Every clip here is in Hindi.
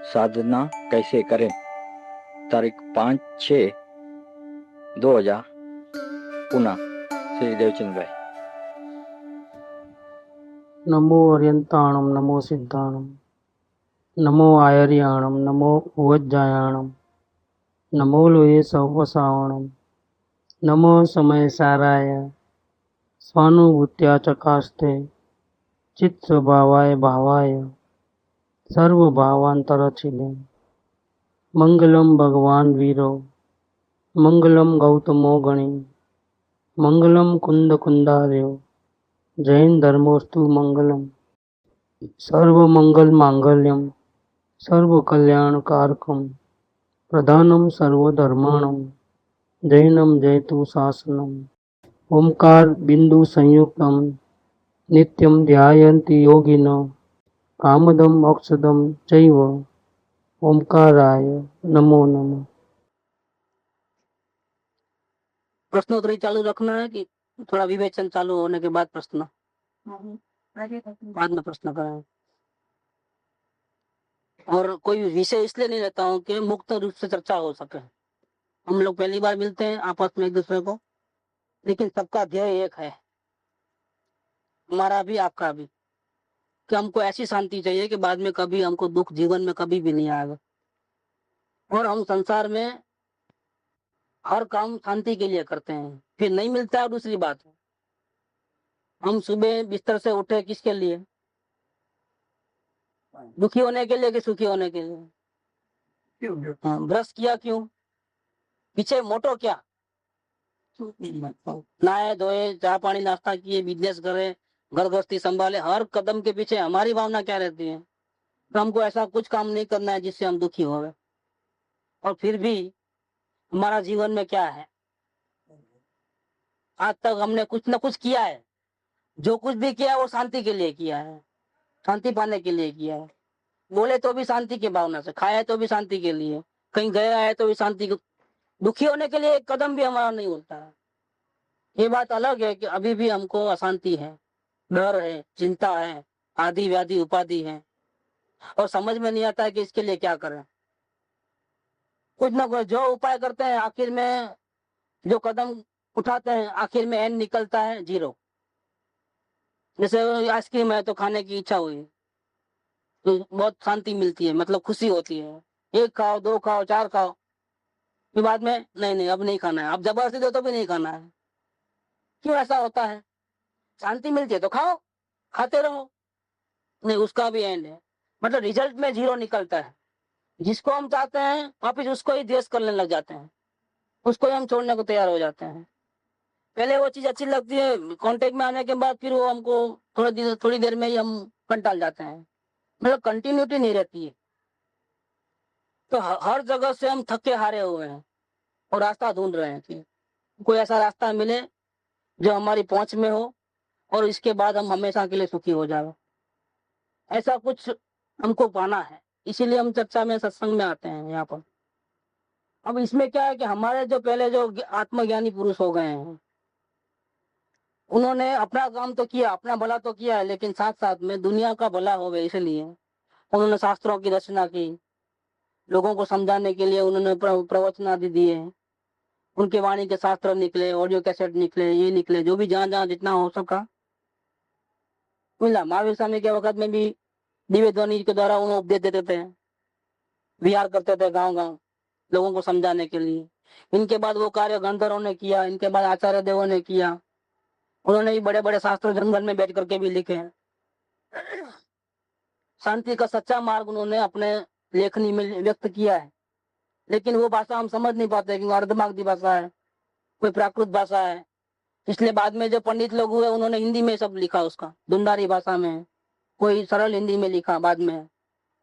साधना कैसे करें। तारीख 5/6/2000 पुणे। श्री देवचंद भाई। नमो अर्यंताणम नमो सिद्धाणम नमो आयर्याणम नमो उवज्जायाणम नमो लोये सवसावणम नमो समय साराय स्वानुभूत्या चकास्ते चित्त स्वभावाय भावाय सर्वभावांतरचिले मंगलम भगवान वीरो मंगलम गौतमो गणे मंगलम कुंद कुंदार्यो जैन धर्मोस्तु मंगलम सर्वमंगल मांगल्यम सर्वकल्याणकारकम प्रधानम सर्वधर्माणम जैनम जयतु शासनम ओंकार बिंदु संयुक्तम नित्यम ध्यायन्ति योगिनो कामदम मोक्षदम चैव ओंकाराय नमो नमः। प्रश्नोत्तरी चालू रखना है कि थोड़ा विवेचन चालू होने के बाद प्रश्न, बाद में प्रश्न करें। और कोई विषय इसलिए नहीं लेता हूँ कि मुक्त रूप से चर्चा हो सके। हम लोग पहली बार मिलते हैं आपस में एक दूसरे को, लेकिन सबका ध्येय एक है, हमारा भी आपका भी, कि हमको ऐसी शांति चाहिए कि बाद में कभी हमको दुख जीवन में कभी भी नहीं आएगा। और हम संसार में हर काम शांति के लिए करते हैं, फिर नहीं मिलता है दूसरी बात है। हम सुबह बिस्तर से उठे किसके लिए? दुखी होने के लिए कि सुखी होने के लिए? हाँ, ब्रश किया क्यों? पीछे मोटो क्या? नहाए धोए, चाय पानी नाश्ता किए, बिजनेस करे, घर गृहस्थी संभाले, हर कदम के पीछे हमारी भावना क्या रहती है? तो हमको ऐसा कुछ काम नहीं करना है जिससे हम दुखी हो। और फिर भी हमारा जीवन में क्या है? आज तक हमने कुछ न कुछ किया है। जो कुछ भी किया है वो शांति के लिए किया है, शांति पाने के लिए किया है। बोले तो भी शांति की भावना से, खाया तो भी शांति के लिए, कहीं गया है तो भी शांति के। दुखी होने के लिए एक कदम भी हमारा नहीं होता है। ये बात अलग है कि अभी भी हमको अशांति है, डर है, चिंता है, आदि व्याधि उपाधि है, और समझ में नहीं आता है कि इसके लिए क्या करें। कुछ ना कुछ जो उपाय करते हैं, आखिर में जो कदम उठाते हैं, आखिर में एंड निकलता है जीरो। जैसे आइसक्रीम है तो खाने की इच्छा हुई तो बहुत शांति मिलती है, मतलब खुशी होती है। एक खाओ, दो खाओ, चार खाओ, फिर बाद में नहीं नहीं अब नहीं खाना है, अब जबरदस्ती दो तो भी नहीं खाना है। क्यों ऐसा होता है? शांति मिलती है तो खाओ, खाते रहो, नहीं उसका भी एंड है, मतलब रिजल्ट में जीरो निकलता है। जिसको हम चाहते हैं वापिस उसको ही द्वेष करने लग जाते हैं, उसको ही हम छोड़ने को तैयार हो जाते हैं। पहले वो चीज अच्छी लगती है, कांटेक्ट में आने के बाद फिर वो हमको थोड़ी देर में ही हम कंटाल जाते हैं, मतलब कंटिन्यूटी नहीं रहती है। तो हर जगह से हम थके हारे हुए हैं और रास्ता ढूंढ रहे हैं कि कोई ऐसा रास्ता मिले जो हमारी पहुंच में हो और इसके बाद हम हमेशा के लिए सुखी हो जाए। ऐसा कुछ हमको पाना है, इसीलिए हम चर्चा में, सत्संग में आते हैं यहाँ पर। अब इसमें क्या है कि हमारे जो पहले जो आत्मज्ञानी पुरुष हो गए हैं, उन्होंने अपना काम तो किया, अपना भला तो किया है, लेकिन साथ साथ में दुनिया का भला हो गया, इसलिए उन्होंने शास्त्रों की रचना की, लोगों को समझाने के लिए उन्होंने प्रवचन आदि दिए। उनके वाणी के शास्त्र निकले, ऑडियो कैसेट निकले, ये निकले, जो भी जहां जहां जितना हो सका मिला। महावीर स्वामी के वक्त में भी दिव्य ध्वनि के द्वारा उन्हें उपदेश देते थे, विहार करते थे गांव गांव लोगों को समझाने के लिए। इनके बाद वो कार्य गंधर्वों ने किया, इनके बाद आचार्य देवों ने किया। उन्होंने भी बड़े बड़े शास्त्र जंगल में बैठ करके भी लिखे हैं। शांति का सच्चा मार्ग उन्होंने अपने लेखनी में व्यक्त किया है, लेकिन वो भाषा हम समझ नहीं पाते क्योंकि अर्धमागधी भाषा है, कोई प्राकृत भाषा है। इसलिए बाद में जो पंडित लोग हुए उन्होंने हिंदी में सब लिखा, उसका धुंधारी भाषा में, कोई सरल हिंदी में लिखा बाद में।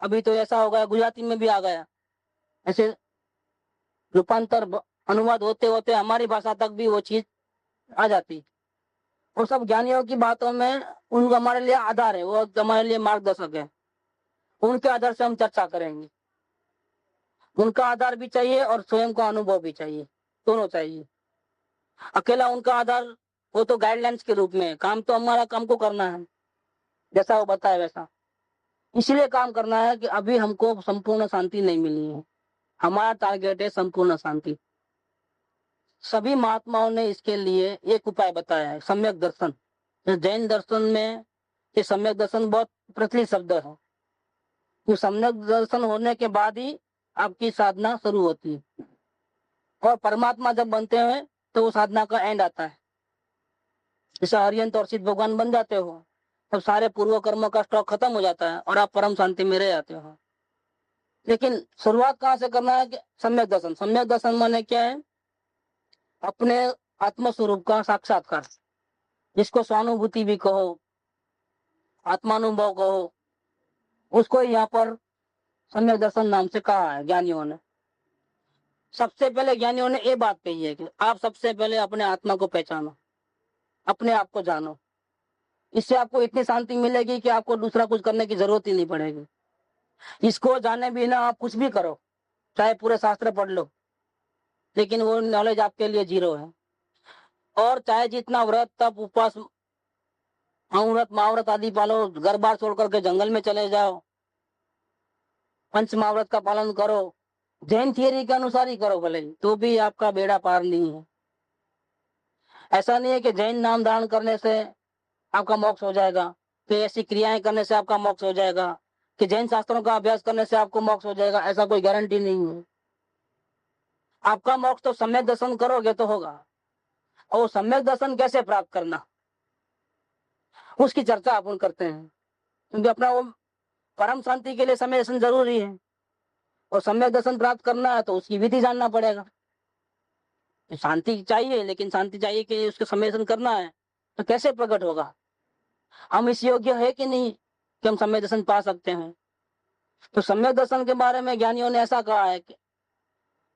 अभी तो ऐसा हो गया गुजराती में भी आ गया। ऐसे रूपांतर अनुवाद होते होते हमारी भाषा तक भी वो चीज आ जाती। वो सब ज्ञानियों की बातों में उनका हमारे लिए आधार है, वो हमारे लिए मार्गदर्शक है। उनके आधार से हम चर्चा करेंगे। उनका आधार भी चाहिए और स्वयं का अनुभव भी चाहिए, दोनों चाहिए। अकेला उनका आधार वो तो गाइडलाइंस के रूप में है, काम तो हमारा काम को करना है, जैसा वो बताए वैसा। इसलिए काम करना है कि अभी हमको संपूर्ण शांति नहीं मिली है। हमारा टारगेट है संपूर्ण शांति। सभी महात्माओं ने इसके लिए एक उपाय बताया है, सम्यक दर्शन। जैन दर्शन में ये सम्यक दर्शन बहुत प्रचलित शब्द है। तो सम्यक दर्शन होने के बाद ही आपकी साधना शुरू होती है, और परमात्मा जब बनते हैं तो वो साधना का एंड आता है। जैसे हरियंत और सिद्ध भगवान बन जाते हो, तब सारे पूर्व कर्मों का स्टॉक खत्म हो जाता है और आप परम शांति में रह जाते हो। लेकिन शुरुआत कहाँ से करना है कि सम्यक दर्शन। सम्यक दर्शन माने क्या है? अपने आत्म स्वरूप का साक्षात्कार, जिसको स्वानुभूति भी कहो, आत्मानुभव कहो, उसको यहाँ पर सम्यक दर्शन नाम से कहा है ज्ञानियों ने। सबसे पहले ज्ञानियों ने ये बात कही है कि आप सबसे पहले अपने आत्मा को पहचानो, अपने आप को जानो। इससे आपको इतनी शांति मिलेगी कि आपको दूसरा कुछ करने की जरूरत ही नहीं पड़ेगी। इसको जाने बिना आप कुछ भी करो, चाहे पूरे शास्त्र पढ़ लो, लेकिन वो नॉलेज आपके लिए जीरो है। और चाहे जितना व्रत तप उपवास अव्रत महाव्रत आदि पालो, घर बार छोड़ करके जंगल में चले जाओ, पंच महाव्रत का पालन करो, जैन थियरी के अनुसार ही करो भले, तो भी आपका बेड़ा पार नहीं है। ऐसा नहीं है कि जैन नाम धारण करने से आपका मोक्ष हो जाएगा, तो ऐसी क्रियाएं करने से आपका मोक्ष हो जाएगा, कि जैन शास्त्रों का अभ्यास करने से आपको मोक्ष हो जाएगा, ऐसा कोई गारंटी नहीं है। आपका मोक्ष तो सम्यक दर्शन करोगे तो होगा। और सम्यक दर्शन कैसे प्राप्त करना, उसकी चर्चा अपन करते हैं। क्योंकि अपना वो परम शांति के लिए सम्यक दर्शन जरूरी है, और सम्यक दर्शन प्राप्त करना है तो उसकी विधि जानना पड़ेगा। शांति चाहिए, लेकिन शांति चाहिए कि उसका सम्यक दर्शन करना है, तो कैसे प्रकट होगा? हम इस योग्य है कि नहीं कि हम सम्यक दर्शन पा सकते हैं? तो सम्यक दर्शन के बारे में ज्ञानियों ने ऐसा कहा है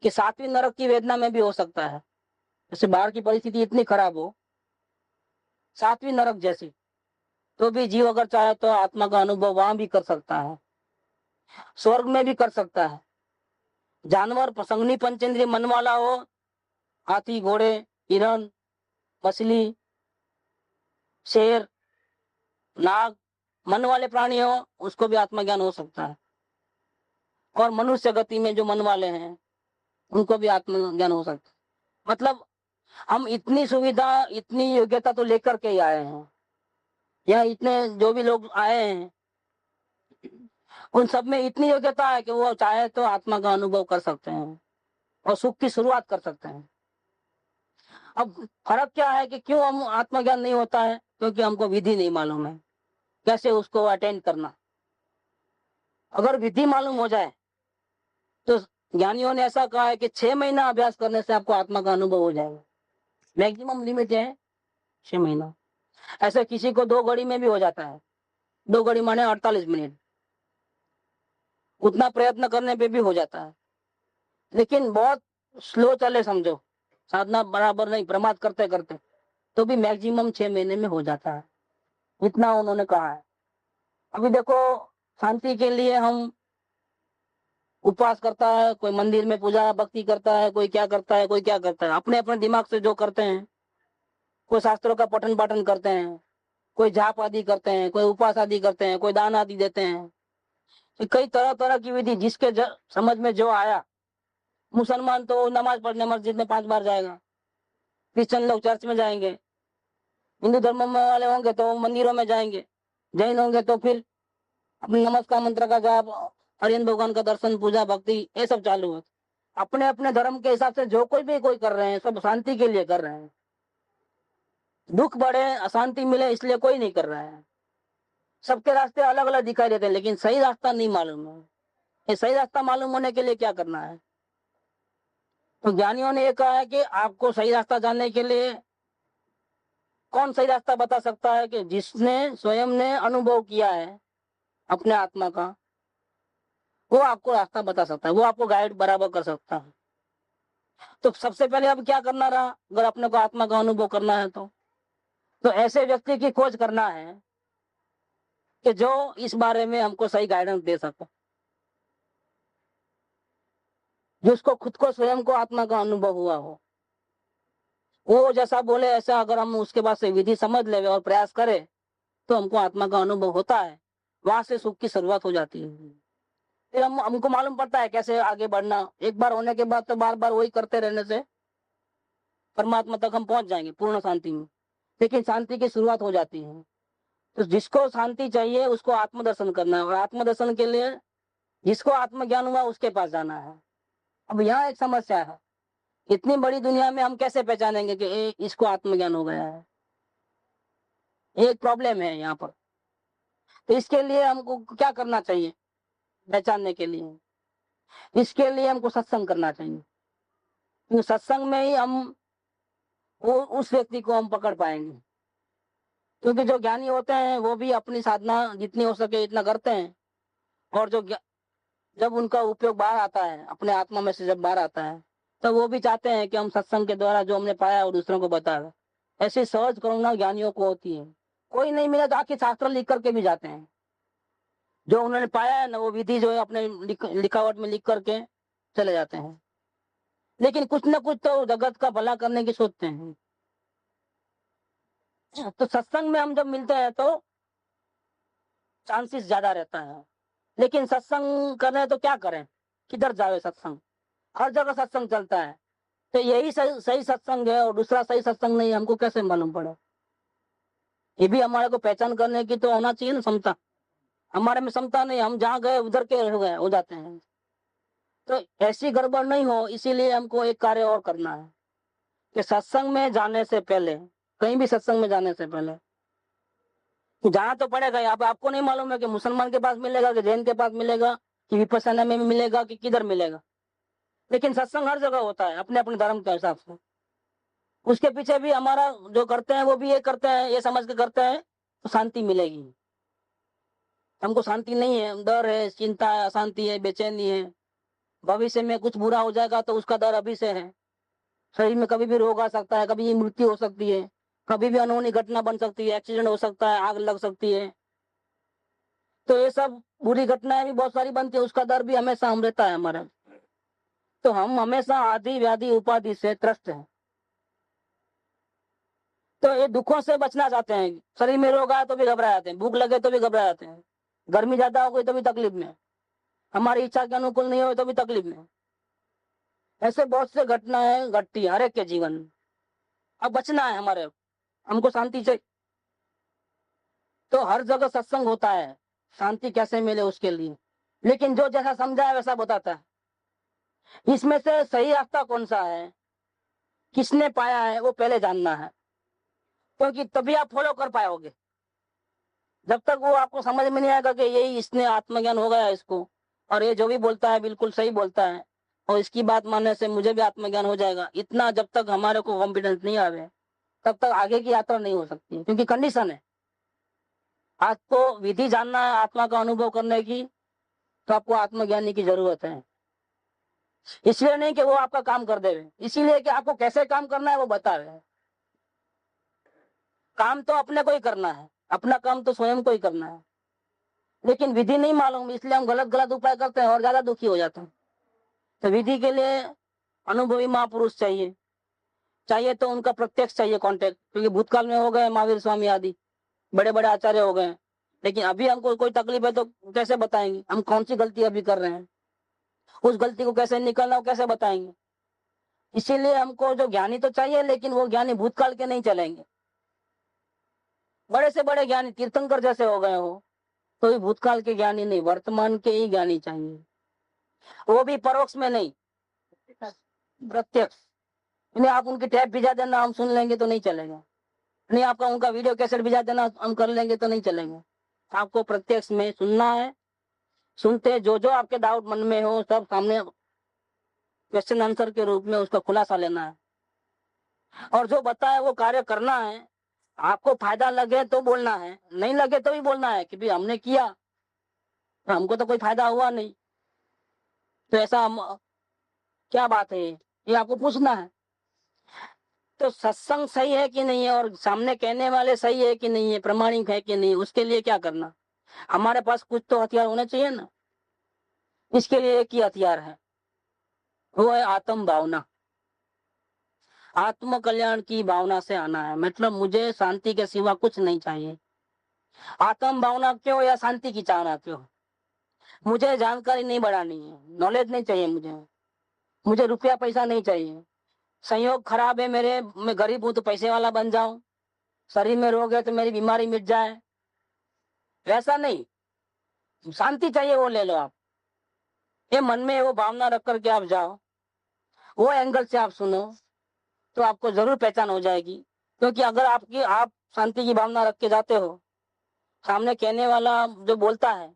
कि सातवीं नरक की वेदना में भी हो सकता है। जैसे बाहर की परिस्थिति इतनी खराब हो, सातवीं नरक जैसी, तो भी जीव अगर चाहे तो आत्मा का अनुभव वहां भी कर सकता है, स्वर्ग में भी कर सकता है। जानवर प्रसंगनी पंचेंद्रिय मन वाला हो, हाथी घोड़े हिरण मछली शेर नाग, मन वाले प्राणी हो, उसको भी आत्मज्ञान हो सकता है। और मनुष्य गति में जो मन वाले हैं उनको भी आत्मज्ञान हो सकता है। मतलब हम इतनी सुविधा इतनी योग्यता तो लेकर के ही आए हैं। यहाँ इतने जो भी लोग आए हैं उन सब में इतनी योग्यता है कि वो चाहे तो आत्मा का अनुभव कर सकते हैं और सुख की शुरुआत कर सकते हैं। अब फर्क क्या है कि क्यों हम आत्मज्ञान नहीं होता है? क्योंकि हमको विधि नहीं मालूम है कैसे उसको अटेंड करना। अगर विधि मालूम हो जाए तो ज्ञानियों ने ऐसा कहा है कि 6 महीना अभ्यास करने से आपको आत्मा का अनुभव हो जाएगा। मैक्सिमम लिमिट है 6 महीना। ऐसे किसी को 2 घड़ी में भी हो जाता है। 2 घड़ी माने 48 मिनट, उतना प्रयत्न करने पे भी हो जाता है। लेकिन बहुत स्लो चले समझो, साधना बराबर नहीं, प्रमाद करते करते, तो भी मैक्सिमम 6 महीने में हो जाता है, इतना उन्होंने कहा है। अभी देखो शांति के लिए हम उपवास करता है, कोई मंदिर में पूजा भक्ति करता है, कोई क्या करता है, कोई क्या करता है, अपने अपने दिमाग से जो करते हैं। कोई शास्त्रों का पठन पाठन करते हैं, कोई जाप आदि करते हैं, कोई उपवास आदि करते हैं, कोई दान आदि देते हैं। तो कई तरह तरह की विधि जिसके समझ में जो आया। मुसलमान तो नमाज पढ़ने मस्जिद में 5 बार जाएगा, क्रिश्चियन लोग चर्च में जाएंगे, हिंदू धर्म में वाले होंगे तो मंदिरों में जाएंगे, जैन होंगे तो फिर अपने नमस्कार मंत्र का जाप, हरियन भगवान का दर्शन पूजा भक्ति ये सब चालू है। अपने अपने धर्म के हिसाब से जो कोई भी कोई कर रहे हैं सब शांति के लिए कर रहे हैं। दुख बढ़े अशांति मिले इसलिए कोई नहीं कर रहा है। सबके रास्ते अलग अलग दिखाई देते हैं, लेकिन सही रास्ता नहीं मालूम है। ये सही रास्ता मालूम होने के लिए क्या करना है? तो ज्ञानियों ने ये कहा है कि आपको सही रास्ता जानने के लिए कौन सही रास्ता बता सकता है? कि जिसने स्वयं ने अनुभव किया है अपने आत्मा का, वो आपको रास्ता बता सकता है, वो आपको गाइड बराबर कर सकता है। तो सबसे पहले अब क्या करना रहा, अगर अपने को आत्मा का अनुभव करना है तो ऐसे व्यक्ति की खोज करना है कि जो इस बारे में हमको सही गाइडेंस दे सके, जिसको खुद को स्वयं को आत्मा का अनुभव हुआ हो। वो जैसा बोले ऐसा अगर हम उसके बाद से विधि समझ ले और प्रयास करें तो हमको आत्मा का अनुभव होता है। वहां से सुख की शुरुआत हो जाती है। फिर हमको मालूम पड़ता है कैसे आगे बढ़ना। एक बार होने के बाद तो बार बार वही करते रहने से परमात्मा तक हम पहुंच जाएंगे पूर्ण शांति में। लेकिन शांति की शुरुआत हो जाती है। तो जिसको शांति चाहिए उसको आत्मदर्शन करना है, और आत्मदर्शन के लिए जिसको आत्मज्ञान हुआ उसके पास जाना है। अब यहाँ एक समस्या है, इतनी बड़ी दुनिया में हम कैसे पहचानेंगे कि इसको आत्मज्ञान हो गया है? एक प्रॉब्लम है यहाँ पर। तो इसके लिए हमको क्या करना चाहिए पहचानने के लिए? इसके लिए हमको सत्संग करना चाहिए, क्योंकि सत्संग में ही हम वो उस व्यक्ति को हम पकड़ पाएंगे। क्योंकि जो ज्ञानी होते हैं वो भी अपनी साधना जितनी हो सके इतना करते हैं, और जब उनका उपयोग बाहर आता है, अपने आत्मा में से जब बाहर आता है, तो वो भी चाहते हैं कि हम सत्संग के द्वारा जो हमने पाया वो दूसरों को बताए। ऐसी सहज करुणा ज्ञानियों को होती है। कोई नहीं मिला तो आखिर शास्त्र लिख करके भी जाते हैं, जो उन्होंने पाया है ना वो विधि जो है अपने लिखावट में लिख करके चले जाते हैं। लेकिन कुछ न कुछ तो जगत का भला करने की सोचते हैं। तो सत्संग में हम जब मिलते हैं तो चांसेस ज्यादा रहता है। लेकिन सत्संग करें तो क्या करें, किधर जावे सत्संग? हर जगह सत्संग चलता है, तो यही सही सत्संग है और दूसरा सही सत्संग नहीं, हमको कैसे मालूम पड़े? ये भी हमारे को पहचान करने की तो होना चाहिए ना क्षमता। हमारे में क्षमता नहीं, हम जहाँ गए उधर के हो जाते हैं। तो ऐसी गड़बड़ नहीं हो, इसीलिए हमको एक कार्य और करना है कि सत्संग में जाने से पहले, कहीं भी सत्संग में जाने से पहले जहाँ तो पड़ेगा, यहाँ पे आपको नहीं मालूम है कि मुसलमान के पास मिलेगा कि जैन के पास मिलेगा कि विपस्सना में मिलेगा कि किधर मिलेगा। लेकिन सत्संग हर जगह होता है अपने अपने धर्म के हिसाब से। उसके पीछे भी हमारा जो करते हैं वो भी ये करते हैं, ये समझ के करते हैं तो शांति मिलेगी। हमको शांति नहीं है, डर है, चिंता है, अशांति है, बेचैनी है। भविष्य में कुछ बुरा हो जाएगा तो उसका डर अभी से है। शरीर में कभी भी रोग आ सकता है, कभी मृत्यु हो सकती है, कभी भी अनहोनी घटना बन सकती है, एक्सीडेंट हो सकता है, आग लग सकती है। तो ये सब बुरी घटनाएं भी बहुत सारी बनती है, उसका डर भी हमेशा हम रहता है हमारा। तो हम हमेशा आदि व्याधि उपाधि से त्रस्त हैं। तो ये दुखों से बचना चाहते हैं। शरीर में रोग आए तो भी घबरा जाते हैं, भूख लगे तो भी घबरा जाते हैं, गर्मी ज्यादा हो गई तो भी तकलीफ में, हमारी इच्छा के अनुकूल नहीं हो तो भी तकलीफ में। ऐसे बहुत से घटनाएं घटती है हर एक के जीवन में। अब बचना है हमारे, हमको शांति चाहिए। तो हर जगह सत्संग होता है, शांति कैसे मिले उसके लिए। लेकिन जो जैसा समझा है वैसा बताता है। इसमें से सही रास्ता कौन सा है, किसने पाया है, वो पहले जानना है, क्योंकि तभी आप फॉलो कर पाओगे। जब तक वो आपको समझ में नहीं आएगा कि यही इसने आत्मज्ञान हो गया इसको, और ये जो भी बोलता है बिल्कुल सही बोलता है, और इसकी बात मानने से मुझे भी आत्मज्ञान हो जाएगा, इतना जब तक हमारे को कॉन्फिडेंस नहीं आवे तब तक आगे की यात्रा नहीं हो सकती। क्योंकि कंडीशन है, आपको विधि जानना है आत्मा का अनुभव करने की, तो आपको आत्मज्ञानी की जरूरत है। इसलिए नहीं कि वो आपका काम कर देवे, इसीलिए कि आपको कैसे काम करना है वो बतावे। काम तो अपने को ही करना है, अपना काम तो स्वयं को ही करना है। लेकिन विधि नहीं मालूम, इसलिए हम गलत गलत उपाय करते हैं और ज्यादा दुखी हो जाते हैं। तो विधि के लिए अनुभवी महापुरुष चाहिए, चाहिए तो उनका प्रत्यक्ष चाहिए कांटेक्ट। क्योंकि भूतकाल में हो गए महावीर स्वामी आदि बड़े बड़े आचार्य हो गए, लेकिन अभी हमको कोई तकलीफ है तो कैसे बताएंगे? हम कौन सी गलती अभी कर रहे हैं, उस गलती को कैसे निकलना, वो कैसे बताएंगे? इसीलिए हमको जो ज्ञानी तो चाहिए, लेकिन वो ज्ञानी भूतकाल के नहीं चलेंगे। बड़े से बड़े ज्ञानी तीर्थंकर जैसे हो गए हो तो भी भूतकाल के ज्ञानी नहीं, वर्तमान के ही ज्ञानी चाहिए। वो भी परोक्ष में नहीं, प्रत्यक्ष। नहीं आप उनकी टैप भिजा देना हम सुन लेंगे तो नहीं चलेगा, नहीं आपका उनका वीडियो कैसेट भिजा देना हम कर लेंगे तो नहीं चलेगा। आपको प्रत्यक्ष में सुनना है, सुनते जो जो आपके डाउट मन में हो सब सामने क्वेश्चन आंसर के रूप में उसका खुलासा लेना है, और जो बताए वो कार्य करना है। आपको फायदा लगे तो बोलना है, नहीं लगे तो भी बोलना है कि भाई हमने किया तो हमको तो कोई फायदा हुआ नहीं, तो ऐसा हम क्या बात है, ये आपको पूछना है। तो सत्संग सही है कि नहीं है, और सामने कहने वाले सही है कि नहीं है, प्रमाणिक है कि नहीं, उसके लिए क्या करना? हमारे पास कुछ तो हथियार होने चाहिए ना। इसके लिए एक ही हथियार है, वो है आत्म भावना। आत्म कल्याण की भावना से आना है, मतलब मुझे शांति के सिवा कुछ नहीं चाहिए। आत्म भावना क्यों या शांति की चाहना क्यों? मुझे जानकारी नहीं बढ़ानी है, नॉलेज नहीं चाहिए मुझे रुपया पैसा नहीं चाहिए। संयोग खराब है मेरे, मैं गरीब हूं तो पैसे वाला बन जाऊं, शरीर में रोग है तो मेरी बीमारी मिट जाए, वैसा नहीं। शांति चाहिए वो ले लो आप। ये मन में वो भावना रख करके आप जाओ, वो एंगल से आप सुनो तो आपको जरूर पहचान हो जाएगी। क्योंकि अगर आप शांति की भावना रख के जाते हो, सामने कहने वाला जो बोलता है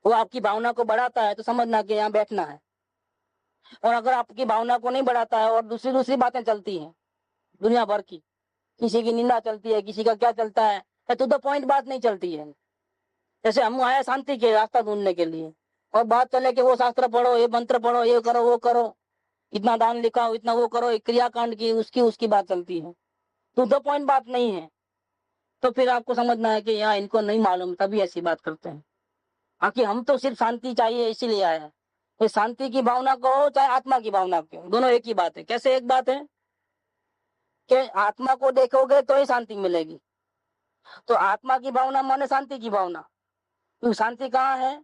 वो आपकी भावना को बढ़ाता है तो समझना कि यहाँ बैठना है। और अगर आपकी भावना को नहीं बढ़ाता है और दूसरी दूसरी बातें चलती हैं दुनिया भर की, किसी की निंदा चलती है, किसी का क्या चलता है, टू द पॉइंट बात नहीं चलती है। जैसे हम आए शांति के रास्ता ढूंढने के लिए और बात चले कि वो शास्त्र पढ़ो, ये मंत्र पढ़ो, ये करो, वो करो, इतना दान लिखाओ, इतना वो करो, एक क्रियाकांड की उसकी उसकी बात चलती है, टू द पॉइंट बात नहीं है, तो फिर आपको समझना है कि यहाँ इनको नहीं मालूम तभी ऐसी बात करते हैं। बाकी हम तो सिर्फ शांति चाहिए इसीलिए आए हैं। ये शांति की भावना को हो चाहे आत्मा की भावना को, दोनों एक ही बात है। कैसे एक बात है कि आत्मा को देखोगे तो ही शांति मिलेगी, तो आत्मा की भावना माने शांति की भावना। तो शांति कहाँ है?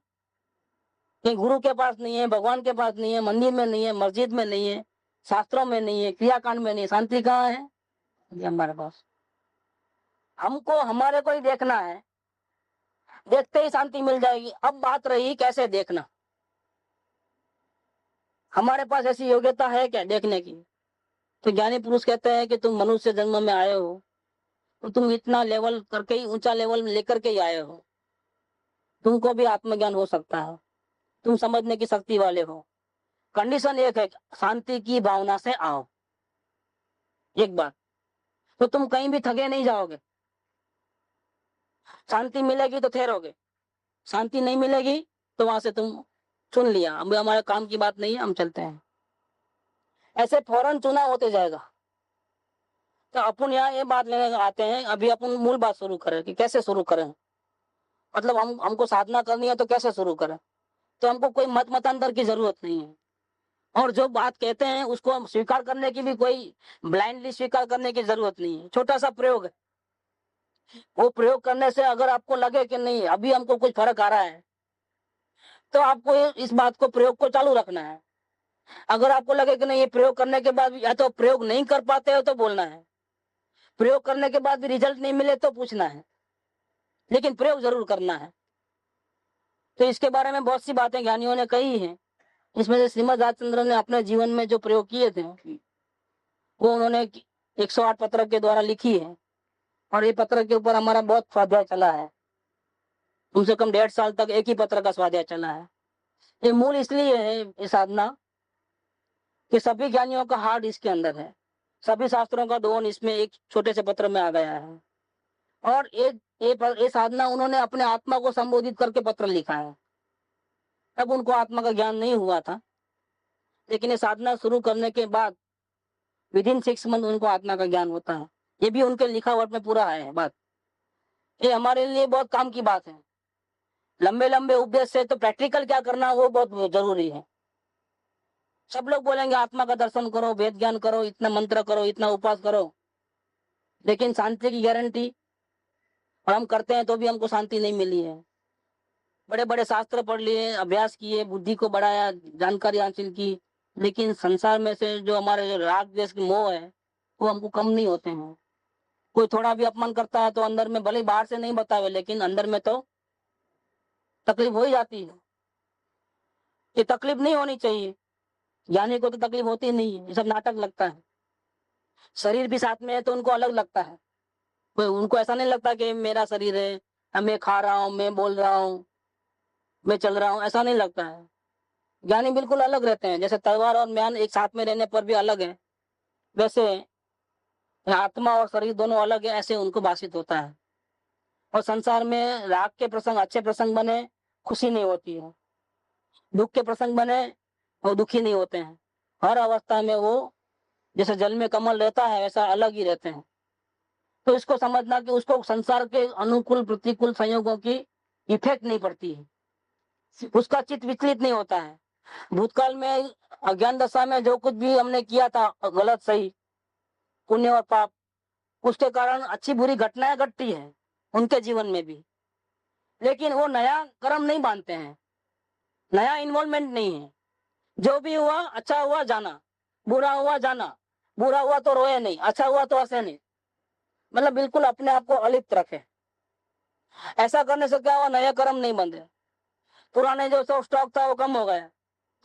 कहीं गुरु के पास नहीं है, भगवान के पास नहीं है, मंदिर में नहीं है, मस्जिद में नहीं है, शास्त्रों में नहीं है, क्रियाकांड में नहीं है। शांति कहाँ है? ये हमारे पास। हमको हमारे को ही देखना है, देखते ही शांति मिल जाएगी। अब बात रही कैसे देखना। हमारे पास ऐसी योग्यता है क्या देखने की? तो ज्ञानी पुरुष कहते हैं कि तुम मनुष्य जन्म में आए हो तो तुम इतना लेवल करके ही, ऊंचा लेवल लेकर के ही आए हो, तुमको भी आत्मज्ञान हो सकता है, तुम समझने की शक्ति वाले हो। कंडीशन एक है, शांति की भावना से आओ। एक बात तो तुम कहीं भी थके नहीं जाओगे। शांति मिलेगी तो ठहरोगे, शांति नहीं मिलेगी तो वहां से तुम चुन लिया, अब हमारे काम की बात नहीं है, हम चलते हैं। ऐसे फौरन चुना होते जाएगा। तो अपन यहाँ ये बात लेने आते हैं, अभी अपन मूल बात शुरू करें कि कैसे शुरू करें। मतलब हमको साधना करनी है तो कैसे शुरू करें। तो हमको कोई मतांतर की जरूरत नहीं है, और जो बात कहते हैं उसको हम स्वीकार करने की भी कोई ब्लाइंडली स्वीकार करने की जरूरत नहीं है। छोटा सा प्रयोग है, वो प्रयोग करने से अगर आपको लगे कि नहीं अभी हमको कुछ फर्क आ रहा है, तो आपको इस बात को, प्रयोग को चालू रखना है। अगर आपको लगे कि नहीं ये प्रयोग करने के बाद या तो प्रयोग नहीं कर पाते हो तो बोलना है, प्रयोग करने के बाद भी रिजल्ट नहीं मिले तो पूछना है, लेकिन प्रयोग जरूर करना है। तो इसके बारे में बहुत सी बातें ज्ञानियों ने कही हैं। इसमें से श्रीमद राजचंद्र ने अपने जीवन में जो प्रयोग किए थे वो उन्होंने 108 पत्र के द्वारा लिखी है, और ये पत्र के ऊपर हमारा बहुत स्वाध्याय चला है। कम से कम 1.5 साल तक एक ही पत्र का स्वाध्याय चला है। ये मूल इसलिए है ये साधना कि सभी ज्ञानियों का हार्ट इसके अंदर है, सभी शास्त्रों का दोहन इसमें एक छोटे से पत्र में आ गया है। और ये साधना उन्होंने अपने आत्मा को संबोधित करके पत्र लिखा है। तब उनको आत्मा का ज्ञान नहीं हुआ था, लेकिन ये साधना शुरू करने के बाद विदिन 6 मंथ उनको आत्मा का ज्ञान होता है। ये भी उनके लिखावट में पूरा है बात। ये हमारे लिए बहुत काम की बात है। लंबे लंबे उपदेश से तो प्रैक्टिकल क्या करना वो बहुत जरूरी है। सब लोग बोलेंगे आत्मा का दर्शन करो, वेद ज्ञान करो, इतना मंत्र करो, इतना उपास करो, लेकिन शांति की गारंटी, और हम करते हैं तो भी हमको शांति नहीं मिली है। बड़े बड़े शास्त्र पढ़ लिए, अभ्यास किए, बुद्धि को बढ़ाया, जानकारी हासिल की, लेकिन संसार में से जो हमारे जो राग द्वेष मोह है वो हमको कम नहीं होते हैं। कोई थोड़ा भी अपमान करता है तो अंदर में, भले बाहर से नहीं बतावे लेकिन अंदर में तो तकलीफ हो ही जाती है। ये तकलीफ नहीं होनी चाहिए, ज्ञानी को तो तकलीफ होती नहीं है, ये सब नाटक लगता है। शरीर भी साथ में है तो उनको अलग लगता है, उनको ऐसा नहीं लगता कि मेरा शरीर है, मैं खा रहा हूँ, मैं बोल रहा हूँ, मैं चल रहा हूँ, ऐसा नहीं लगता है। ज्ञानी बिल्कुल अलग रहते हैं। जैसे तलवार और म्यान एक साथ में रहने पर भी अलग है, वैसे आत्मा और शरीर दोनों अलग है, ऐसे उनको भाषित होता है। और संसार में राग के प्रसंग अच्छे प्रसंग बने खुशी नहीं होती है, दुख के प्रसंग बने वो दुखी नहीं होते हैं। हर अवस्था में वो जैसे जल में कमल रहता है वैसा अलग ही रहते हैं। तो इसको समझना कि उसको संसार के अनुकूल प्रतिकूल संयोगों की इफेक्ट नहीं पड़ती है, उसका चित्त विचलित नहीं होता है। भूतकाल में अज्ञान दशा में जो कुछ भी हमने किया था, गलत सही, पुण्य और पाप, उसके कारण अच्छी बुरी घटनाएं घटती है, उनके जीवन में भी, लेकिन वो नया कर्म नहीं बांधते हैं, नया इन्वॉल्वमेंट नहीं है। जो भी हुआ अच्छा हुआ जाना, बुरा हुआ जाना, बुरा हुआ तो रोए नहीं, अच्छा हुआ तो हंसे नहीं, मतलब बिल्कुल अपने आप को अलिप्त रखे। ऐसा करने से क्या हुआ, नया कर्म नहीं बंधे, पुराने जो सब स्टॉक था वो कम हो गया,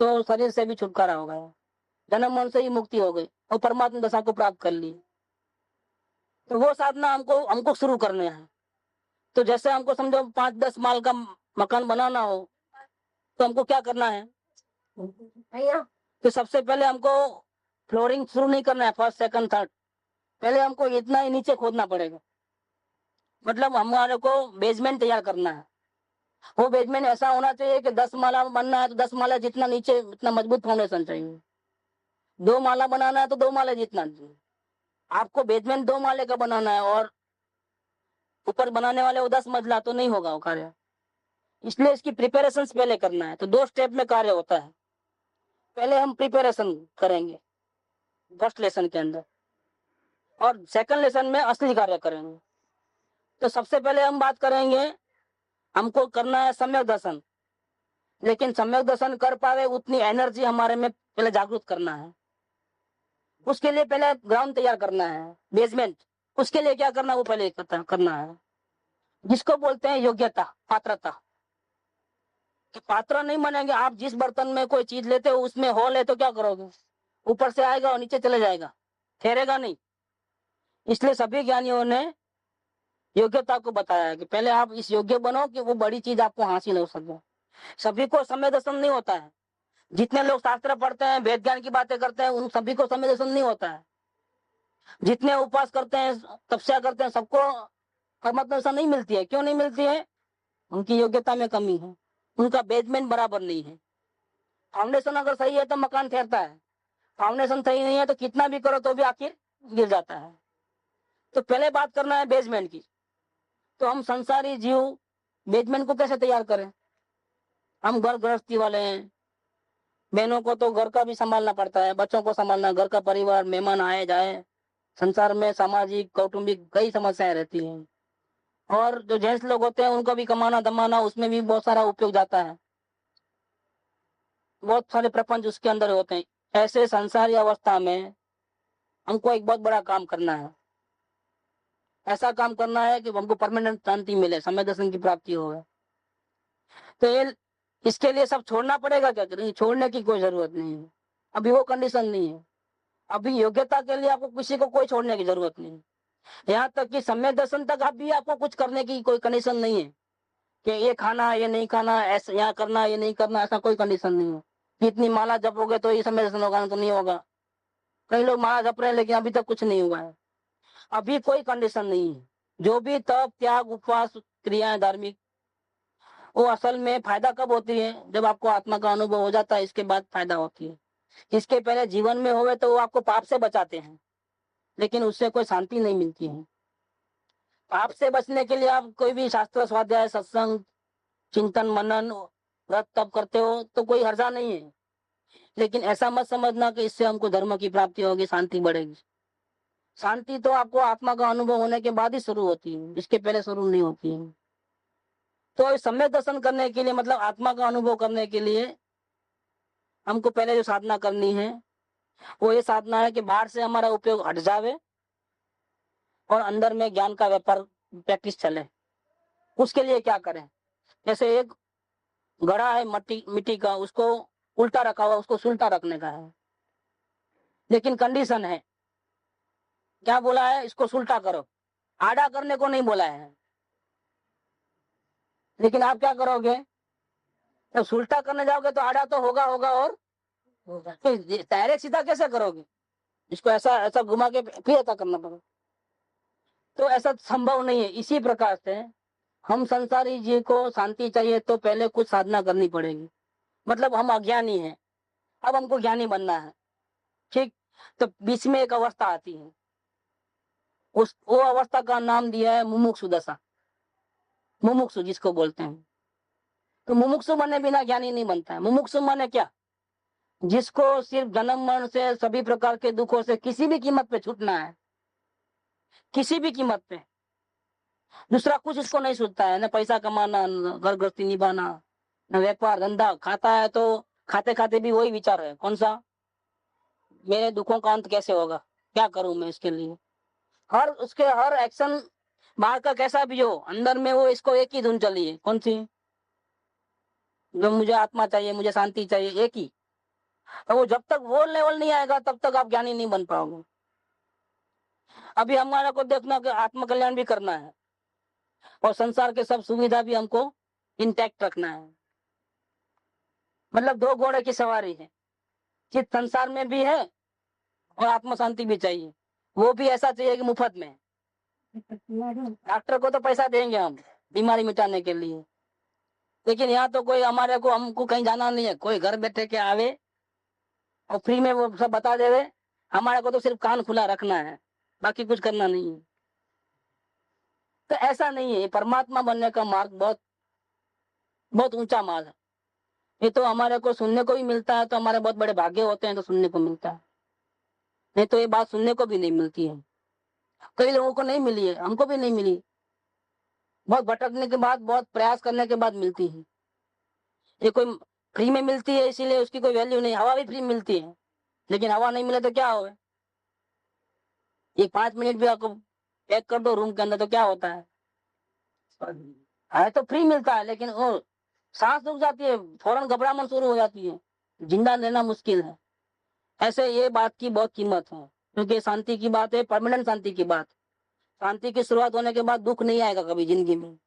तो शरीर से भी छुटकारा हो गया, जन्म मरण से ही मुक्ति हो गई और परमात्मा दशा को प्राप्त कर ली। तो वो साधना हमको हमको शुरू करने हैं। तो जैसे हमको समझो 5-10 माल का मकान बनाना हो, तो हमको क्या करना है, तो सबसे पहले हमको फ्लोरिंग शुरू नहीं करना है, फर्स्ट सेकंड थर्ड, पहले हमको इतना ही नीचे खोदना पड़ेगा। मतलब हमारे को बेसमेंट तैयार करना है। वो बेसमेंट ऐसा होना चाहिए कि 10 माला बनना है तो 10 माला जितना नीचे इतना मजबूत फाउंडेशन चाहिए। 2 माला बनाना है तो 2 माले जितना चाहिए। आपको बेसमेंट 2 माले का बनाना है और ऊपर बनाने वाले वो 10 मंजिला, तो नहीं होगा वो कार्य। इसलिए इसकी प्रिपरेशन पहले करना है। तो 2 स्टेप में कार्य होता है। पहले हम प्रिपरेशन करेंगे फर्स्ट लेसन के अंदर, और सेकंड लेसन में असली कार्य करेंगे। तो सबसे पहले हम बात करेंगे, हमको करना है सम्यक दर्शन, लेकिन सम्यक दर्शन कर पावे उतनी एनर्जी हमारे में पहले जागृत करना है। उसके लिए पहले ग्राउंड तैयार करना है, बेसमेंट। उसके लिए क्या करना, वो पहले करना है, जिसको बोलते हैं योग्यता, पात्रता। कि पात्र नहीं बनेंगे आप, जिस बर्तन में कोई चीज लेते हो उसमें होल है तो क्या करोगे, ऊपर से आएगा और नीचे चले जाएगा, ठहरेगा नहीं। इसलिए सभी ज्ञानियों ने योग्यता को बताया है कि पहले आप इस योग्य बनो कि वो बड़ी चीज आपको हासिल हो सके। सभी को समय दर्शन नहीं होता है। जितने लोग शास्त्र पढ़ते हैं, वेद ज्ञान की बातें करते हैं, उन सभी को समय दर्शन नहीं होता है। जितने उपवास करते हैं, तपस्या करते हैं, सबको परमात्मा दर्शन नहीं मिलती है। क्यों नहीं मिलती है, उनकी योग्यता में कमी है, उनका बेसमेंट बराबर नहीं है। फाउंडेशन अगर सही है तो मकान ठहरता है, फाउंडेशन सही नहीं है तो कितना भी करो तो भी आखिर गिर जाता है। तो पहले बात करना है बेसमेंट की। तो हम संसारी जीव बेसमेंट को कैसे तैयार करें। हम घर गृहस्थी वाले हैं, बहनों को तो घर का भी संभालना पड़ता है, बच्चों को संभालना, घर का परिवार, मेहमान आए जाए, संसार में सामाजिक कौटुंबिक कई समस्याएं रहती हैं। और जो जेंट्स लोग होते हैं उनको भी कमाना दमाना, उसमें भी बहुत सारा उपयोग जाता है, बहुत सारे प्रपंच उसके अंदर होते हैं। ऐसे संसारी अवस्था में हमको एक बहुत बड़ा काम करना है। ऐसा काम करना है कि हमको परमानेंट शांति मिले, समय दर्शन की प्राप्ति हो। तो ये इसके लिए सब छोड़ना पड़ेगा क्या, नहीं छोड़ने की कोई जरूरत नहीं है, अभी वो कंडीशन नहीं है। अभी योग्यता के लिए आपको किसी को कोई छोड़ने की जरूरत नहीं है। यहाँ तक कि सम्यक दर्शन तक अभी आपको कुछ करने की कोई कंडीशन नहीं है कि ये खाना ये नहीं खाना, ऐसा यहाँ करना ये नहीं करना, ऐसा कोई कंडीशन नहीं है कि इतनी माला जपोगे तो ये सम्यक दर्शन होगा, तो नहीं होगा। कई लोग माला जप रहे हैं लेकिन अभी तक कुछ नहीं हुआ है। अभी कोई कंडीशन नहीं है। जो भी तप त्याग उपवास क्रियाएं धार्मिक, वो असल में फायदा कब होती है, जब आपको आत्मा का अनुभव हो जाता है, इसके बाद फायदा होती है। इसके पहले जीवन में होवे तो वो आपको पाप से बचाते हैं, लेकिन उससे कोई शांति नहीं मिलती है। पाप से बचने के लिए आप कोई भी शास्त्र स्वाध्याय सत्संग चिंतन मनन व्रत तप करते हो तो कोई हर्जा नहीं है, लेकिन ऐसा मत समझना कि इससे हमको धर्म की प्राप्ति होगी, शांति बढ़ेगी। शांति तो आपको आत्मा का अनुभव होने के बाद ही शुरू होती है, इसके पहले शुरू नहीं होती है। तो सम्यक दर्शन करने के लिए, मतलब आत्मा का अनुभव करने के लिए, हमको पहले जो साधना करनी है वो ये साधना है कि बाहर से हमारा उपयोग हट जावे और अंदर में ज्ञान का व्यापार प्रैक्टिस चले। उसके लिए क्या करें, जैसे एक घड़ा है मिट्टी का, उसको उल्टा रखा हुआ, उसको सुलटा रखने का है, लेकिन कंडीशन है, क्या बोला है, इसको सुलटा करो, आड़ा करने को नहीं बोला है। लेकिन आप क्या करोगे, जब सुलटा करने जाओगे तो आड़ा तो होगा होगा और तो डायरेक्ट सीधा कैसे करोगे, इसको ऐसा ऐसा घुमा के फिर ऐसा करना पड़ेगा, तो ऐसा संभव नहीं है। इसी प्रकार से हम संसारी जीव को शांति चाहिए तो पहले कुछ साधना करनी पड़ेगी। मतलब हम अज्ञानी हैं, अब हमको ज्ञानी बनना है, ठीक। तो बीच में एक अवस्था आती है, उस वो अवस्था का नाम दिया है मुमुक्षु दशा, मुमुक्षु जिसको बोलते हैं। तो मुमुक्षु बने बिना ज्ञानी नहीं बनता है। मुमुक्षु माने क्या, जिसको सिर्फ जन्म मरण से सभी प्रकार के दुखों से किसी भी कीमत पे छूटना है, किसी भी कीमत पे। दूसरा कुछ इसको नहीं सोचता है, न पैसा कमाना, न घर गृहस्थी निभाना, न व्यापार धंधा। खाता है तो खाते खाते भी वही विचार है, कौन सा, मेरे दुखों का अंत कैसे होगा, क्या करूं मैं इसके लिए। हर उसके हर एक्शन बाहर का कैसा भी हो, अंदर में वो इसको एक ही धुन चली है, कौन सी, जो मुझे आत्मा चाहिए, मुझे शांति चाहिए, एक ही। और वो जब तक वो लेवल नहीं आएगा तब तक आप ज्ञानी नहीं बन पाओगे। अभी हमारे को देखना कि आत्म कल्याण भी करना है और संसार के सब सुविधा भी हमको इंटैक्ट रखना है। मतलब दो घोड़े की सवारी है, चित्त संसार में भी है और आत्म शांति भी चाहिए। वो भी ऐसा चाहिए कि मुफ्त में। डॉक्टर को तो पैसा देंगे हम बीमारी मिटाने के लिए, लेकिन यहाँ तो कोई हमारे को, हमको कहीं जाना नहीं है, कोई घर बैठे के आवे और फ्री में वो सब बता देवे। हमारे को तो सिर्फ कान खुला रखना है, बाकी कुछ करना नहीं है। तो ऐसा नहीं है, परमात्मा बनने का मार्ग बहुत बहुत ऊंचा मार्ग है। ये तो हमारे को सुनने को भी मिलता है, तो हमारे बहुत बड़े भाग्य होते हैं तो सुनने को मिलता है, नहीं तो ये बात सुनने को भी नहीं मिलती है। कई लोगों को नहीं मिली है, हमको भी नहीं मिली। बहुत भटकने के बाद, बहुत प्रयास करने के बाद मिलती है। ये कोई फ्री में मिलती है इसीलिए उसकी कोई वैल्यू नहीं। हवा भी फ्री मिलती है, लेकिन हवा नहीं मिले तो क्या हो, ये 5 मिनट भी आपको पैक कर दो रूम के अंदर तो क्या होता है तो फ्री मिलता है, लेकिन वो सांस रुक जाती है, फौरन घबराहट शुरू हो जाती है, जिंदा रहना मुश्किल है। ऐसे ये बात की बहुत कीमत है, क्योंकि शांति की बात है, परमानेंट शांति की बात। शांति की शुरुआत होने के बाद दुख नहीं आएगा कभी जिंदगी में,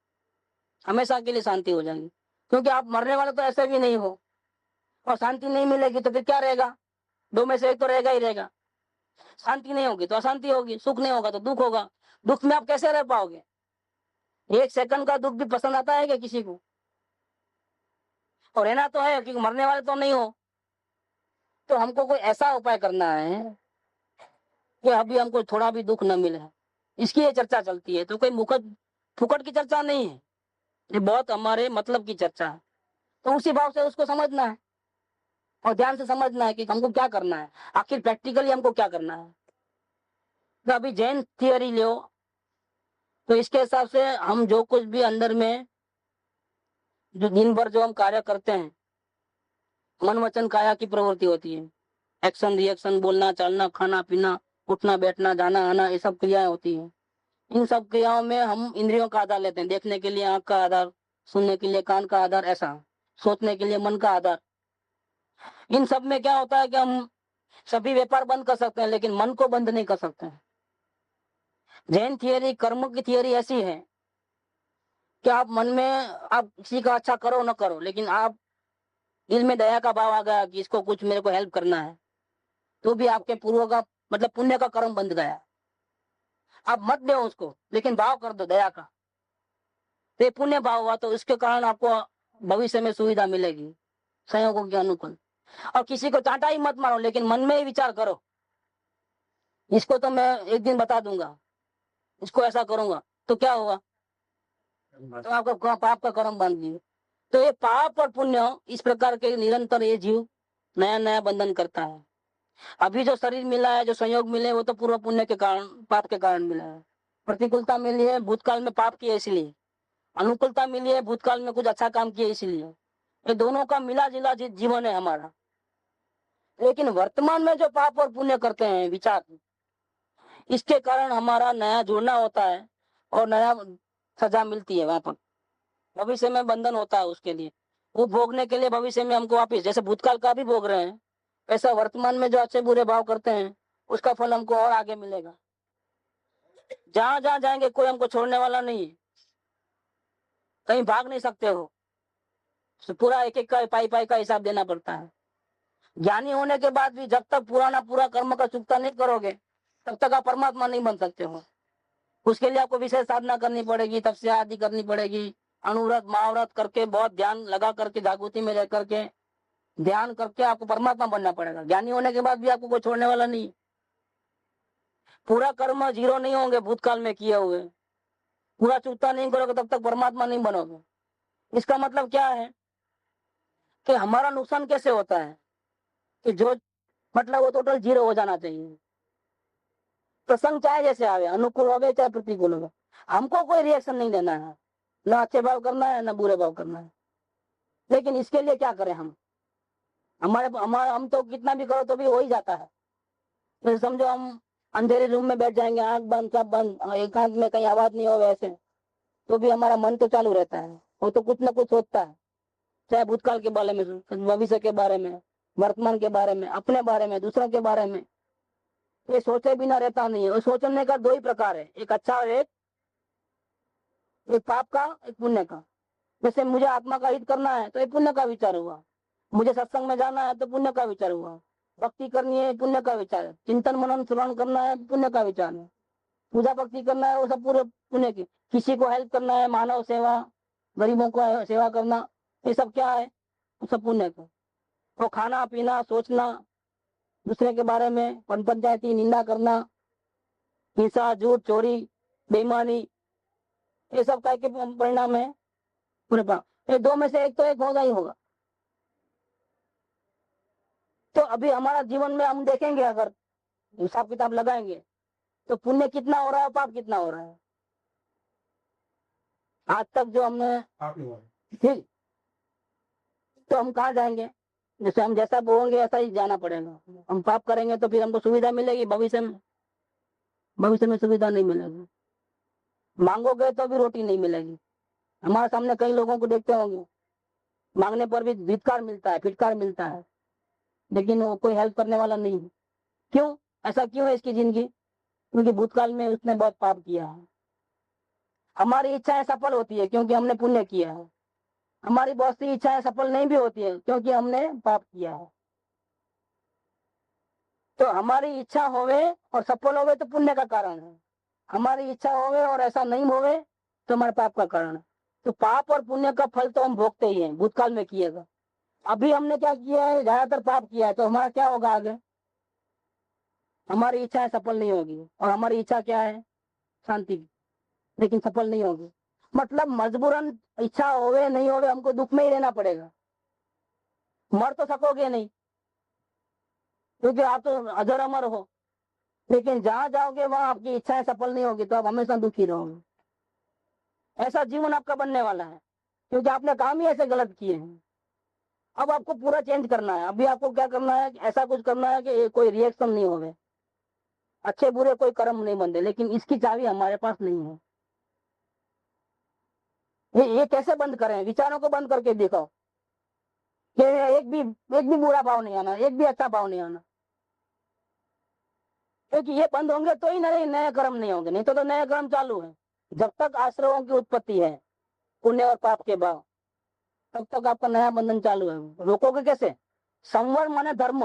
हमेशा के लिए शांति हो जाएगी। क्योंकि आप मरने वाले तो ऐसे भी नहीं हो, और शांति नहीं मिलेगी तो फिर क्या रहेगा, दो में से एक तो रहेगा ही रहेगा। शांति नहीं होगी तो अशांति होगी, सुख नहीं होगा तो दुख होगा। दुख में आप कैसे रह पाओगे, एक सेकंड का दुख भी पसंद आता है क्या किसी को, और रहना तो है क्योंकि मरने वाले तो नहीं हो। तो हमको कोई ऐसा उपाय करना है कि अभी हमको थोड़ा भी दुख न मिले, इसकी ये चर्चा चलती है। तो कोई मुखद फुकट की चर्चा नहीं है, ये बहुत हमारे मतलब की चर्चा है। तो उसी भाव से उसको समझना है और ध्यान से समझना है कि हमको क्या करना है, आखिर प्रैक्टिकली हमको क्या करना है। तो अभी जैन थियरी लो तो इसके हिसाब से हम जो कुछ भी अंदर में, जो दिन भर जो हम कार्य करते हैं, मन वचन काया की प्रवृत्ति होती है, एक्शन रिएक्शन, बोलना चालना, खाना पीना, उठना बैठना, जाना आना, ये सब क्रियाएं होती हैं। इन सब क्रियाओं में हम इंद्रियों का आधार लेते हैं, देखने के लिए आंख का आधार, सुनने के लिए कान का आधार, ऐसा सोचने के लिए मन का आधार। इन सब में क्या होता है कि हम सभी व्यापार बंद कर सकते हैं, लेकिन मन को बंद नहीं कर सकते हैं। जैन थियरी, कर्म की थियरी ऐसी है कि आप मन में, आप किसी का अच्छा करो न करो, लेकिन आप दिल में दया का भाव आ गया कि इसको कुछ मेरे को हेल्प करना है, तो भी आपके पूर्व का मतलब पुण्य का कर्म बंध गया। आप मत दो उसको, लेकिन भाव कर दो दया का, तो ये पुण्य भाव हुआ, तो इसके कारण आपको भविष्य में सुविधा मिलेगी संयोगों के अनुकूल। और किसी को चांटा ही मत मारो, लेकिन मन में ही विचार करो, इसको तो मैं एक दिन बता दूंगा, इसको ऐसा करूंगा, तो क्या होगा, तो आपका पाप का कर्म बांध दिए। तो ये पाप और पुण्य इस प्रकार के निरंतर ये जीव नया नया बंधन करता है। अभी जो शरीर मिला है, जो संयोग मिले, वो तो पूर्व पुण्य के कारण, पाप के कारण मिला है। प्रतिकूलता मिली है, भूतकाल में पाप किया इसलिए, अनुकूलता मिली है, भूतकाल में कुछ अच्छा काम किया इसलिए। ये दोनों का मिला जुला जीवन है हमारा। लेकिन वर्तमान में जो पाप और पुण्य करते हैं विचार, इसके कारण हमारा नया जुड़ना होता है और नया सजा मिलती है। वहां पर भविष्य में बंधन होता है, उसके लिए वो भोगने के लिए भविष्य में हमको वापिस, जैसे भूतकाल का भी भोग रहे हैं, ऐसा वर्तमान में जो अच्छे बुरे भाव करते हैं उसका फल हमको और आगे मिलेगा। जहां जहां जाएंगे कोई हमको छोड़ने वाला नहीं है, कहीं भाग नहीं सकते हो, तो पूरा एक एक का पाई पाई का हिसाब देना पड़ता है। ज्ञानी होने के बाद भी जब तक पुराना पूरा कर्म का चुकता नहीं करोगे, तब तक आप परमात्मा नहीं बन सकते हो। उसके लिए आपको विशेष साधना करनी पड़ेगी, तपस्या आदि करनी पड़ेगी, अनुव्रत महाव्रत करके, बहुत ध्यान लगा करके, जागृति में रह करके ध्यान करके आपको परमात्मा बनना पड़ेगा। ज्ञानी होने के बाद भी आपको कोई छोड़ने वाला नहीं। पूरा कर्म जीरो नहीं होंगे भूतकाल में किए हुए, पूरा चुकता नहीं करोगे तब तक परमात्मा नहीं बनोगे। इसका मतलब क्या है कि हमारा नुकसान कैसे होता है कि जो मतलब वो टोटल जीरो हो जाना चाहिए। प्रसंग चाहे जैसे आवे, अनुकूल हो चाहे प्रतिकूल हो, हमको कोई रिएक्शन नहीं देना है, ना अच्छे भाव करना है ना बुरे भाव करना है। लेकिन इसके लिए क्या करें हम? हम तो कितना भी करो तो भी हो ही जाता है। तो समझो हम अंधेरे रूम में बैठ जाएंगे, आंख बंद सब बंद, एकांत में कहीं आवाज नहीं हो वैसे, तो भी हमारा मन तो चालू रहता है, वो तो कुछ ना कुछ सोचता है, चाहे भूतकाल के बारे में, भविष्य के बारे में, वर्तमान के बारे में, अपने बारे में, दूसरों के बारे में। ये सोचे बिना रहता नहीं है। और सोचने का दो ही प्रकार है, एक अच्छा और एक पाप का, एक पुण्य का। जैसे मुझे आत्मा का हित करना है तो एक पुण्य का विचार हुआ, मुझे सत्संग में जाना है तो पुण्य का विचार हुआ, भक्ति करनी है पुण्य का विचार है, चिंतन मनन श्रवण करना है पुण्य का विचार है, पूजा भक्ति करना है वो सब पूरे पुण्य की, किसी को हेल्प करना है, मानव सेवा, गरीबों को सेवा करना, ये सब क्या है? वो सब पुण्य का। वो खाना पीना सोचना, दूसरे के बारे में पंचायती निंदा करना, हिंसा झूठ चोरी बेईमानी, ये सब का के परिणाम है पूरे पाप। ये दो में से एक तो एक होगा ही होगा। तो अभी हमारा जीवन में हम देखेंगे, अगर हिसाब किताब लगाएंगे तो पुण्य कितना हो रहा है, पाप कितना हो रहा है। आज तक जो हमने ठीक, तो हम कहाँ जाएंगे? जैसे हम जैसा बोलेंगे ऐसा ही जाना पड़ेगा। हम पाप करेंगे तो फिर हमको सुविधा मिलेगी भविष्य में? भविष्य में सुविधा नहीं मिलेगी। मांगोगे तो भी रोटी नहीं मिलेगी। हमारे सामने कई लोगों को देखते होंगे, मांगने पर भी धिक्कार मिलता है, फिटकार मिलता है, लेकिन वो कोई हेल्प करने वाला नहीं है। क्यों? ऐसा क्यों है इसकी जिंदगी? क्योंकि भूतकाल में उसने बहुत पाप किया है। हमारी इच्छाएं सफल होती है क्योंकि हमने पुण्य किया है, हमारी बहुत सी इच्छाएं सफल नहीं भी होती है क्योंकि हमने पाप किया है। तो हमारी इच्छा होवे और सफल होवे तो पुण्य का कारण है, हमारी इच्छा होवे और ऐसा नहीं होवे तो हमारे पाप का कारण है। तो पाप और पुण्य का फल तो हम भोगते ही हैं, भूतकाल में किएगा। अभी हमने क्या किया है? ज्यादातर पाप किया है, तो हमारा क्या होगा आगे? हमारी इच्छाएं सफल नहीं होगी, और हमारी इच्छा क्या है? शांति की, लेकिन सफल नहीं होगी। मतलब मजबूरन इच्छा होवे नहीं होवे हमको दुख में ही रहना पड़ेगा। मर तो सकोगे नहीं क्योंकि आप तो अजर अमर हो, लेकिन जहां जाओगे वहां आपकी इच्छाएं सफल नहीं होगी तो आप हमेशा दुखी रहोगे। ऐसा जीवन आपका बनने वाला है क्योंकि आपने काम ही ऐसे गलत किए हैं। अब आपको पूरा चेंज करना है। अभी आपको क्या करना है? ऐसा कुछ करना है कि कोई रिएक्शन नहीं होवे, अच्छे बुरे कोई कर्म नहीं बंधे। लेकिन इसकी चाबी हमारे पास नहीं है। ये कैसे बंद करें? विचारों को बंद करके देखो कि एक भी बुरा भाव नहीं आना, एक भी अच्छा भाव नहीं आना। क्योंकि ये बंद होंगे तो ही नए कर्म नहीं होंगे, नहीं तो नए कर्म चालू है। जब तक आश्रमों की उत्पत्ति है, पुण्य और पाप के भाव, तब तक आपका नया बंधन चालू है। रोकोगे कैसे? संवर माने धर्म,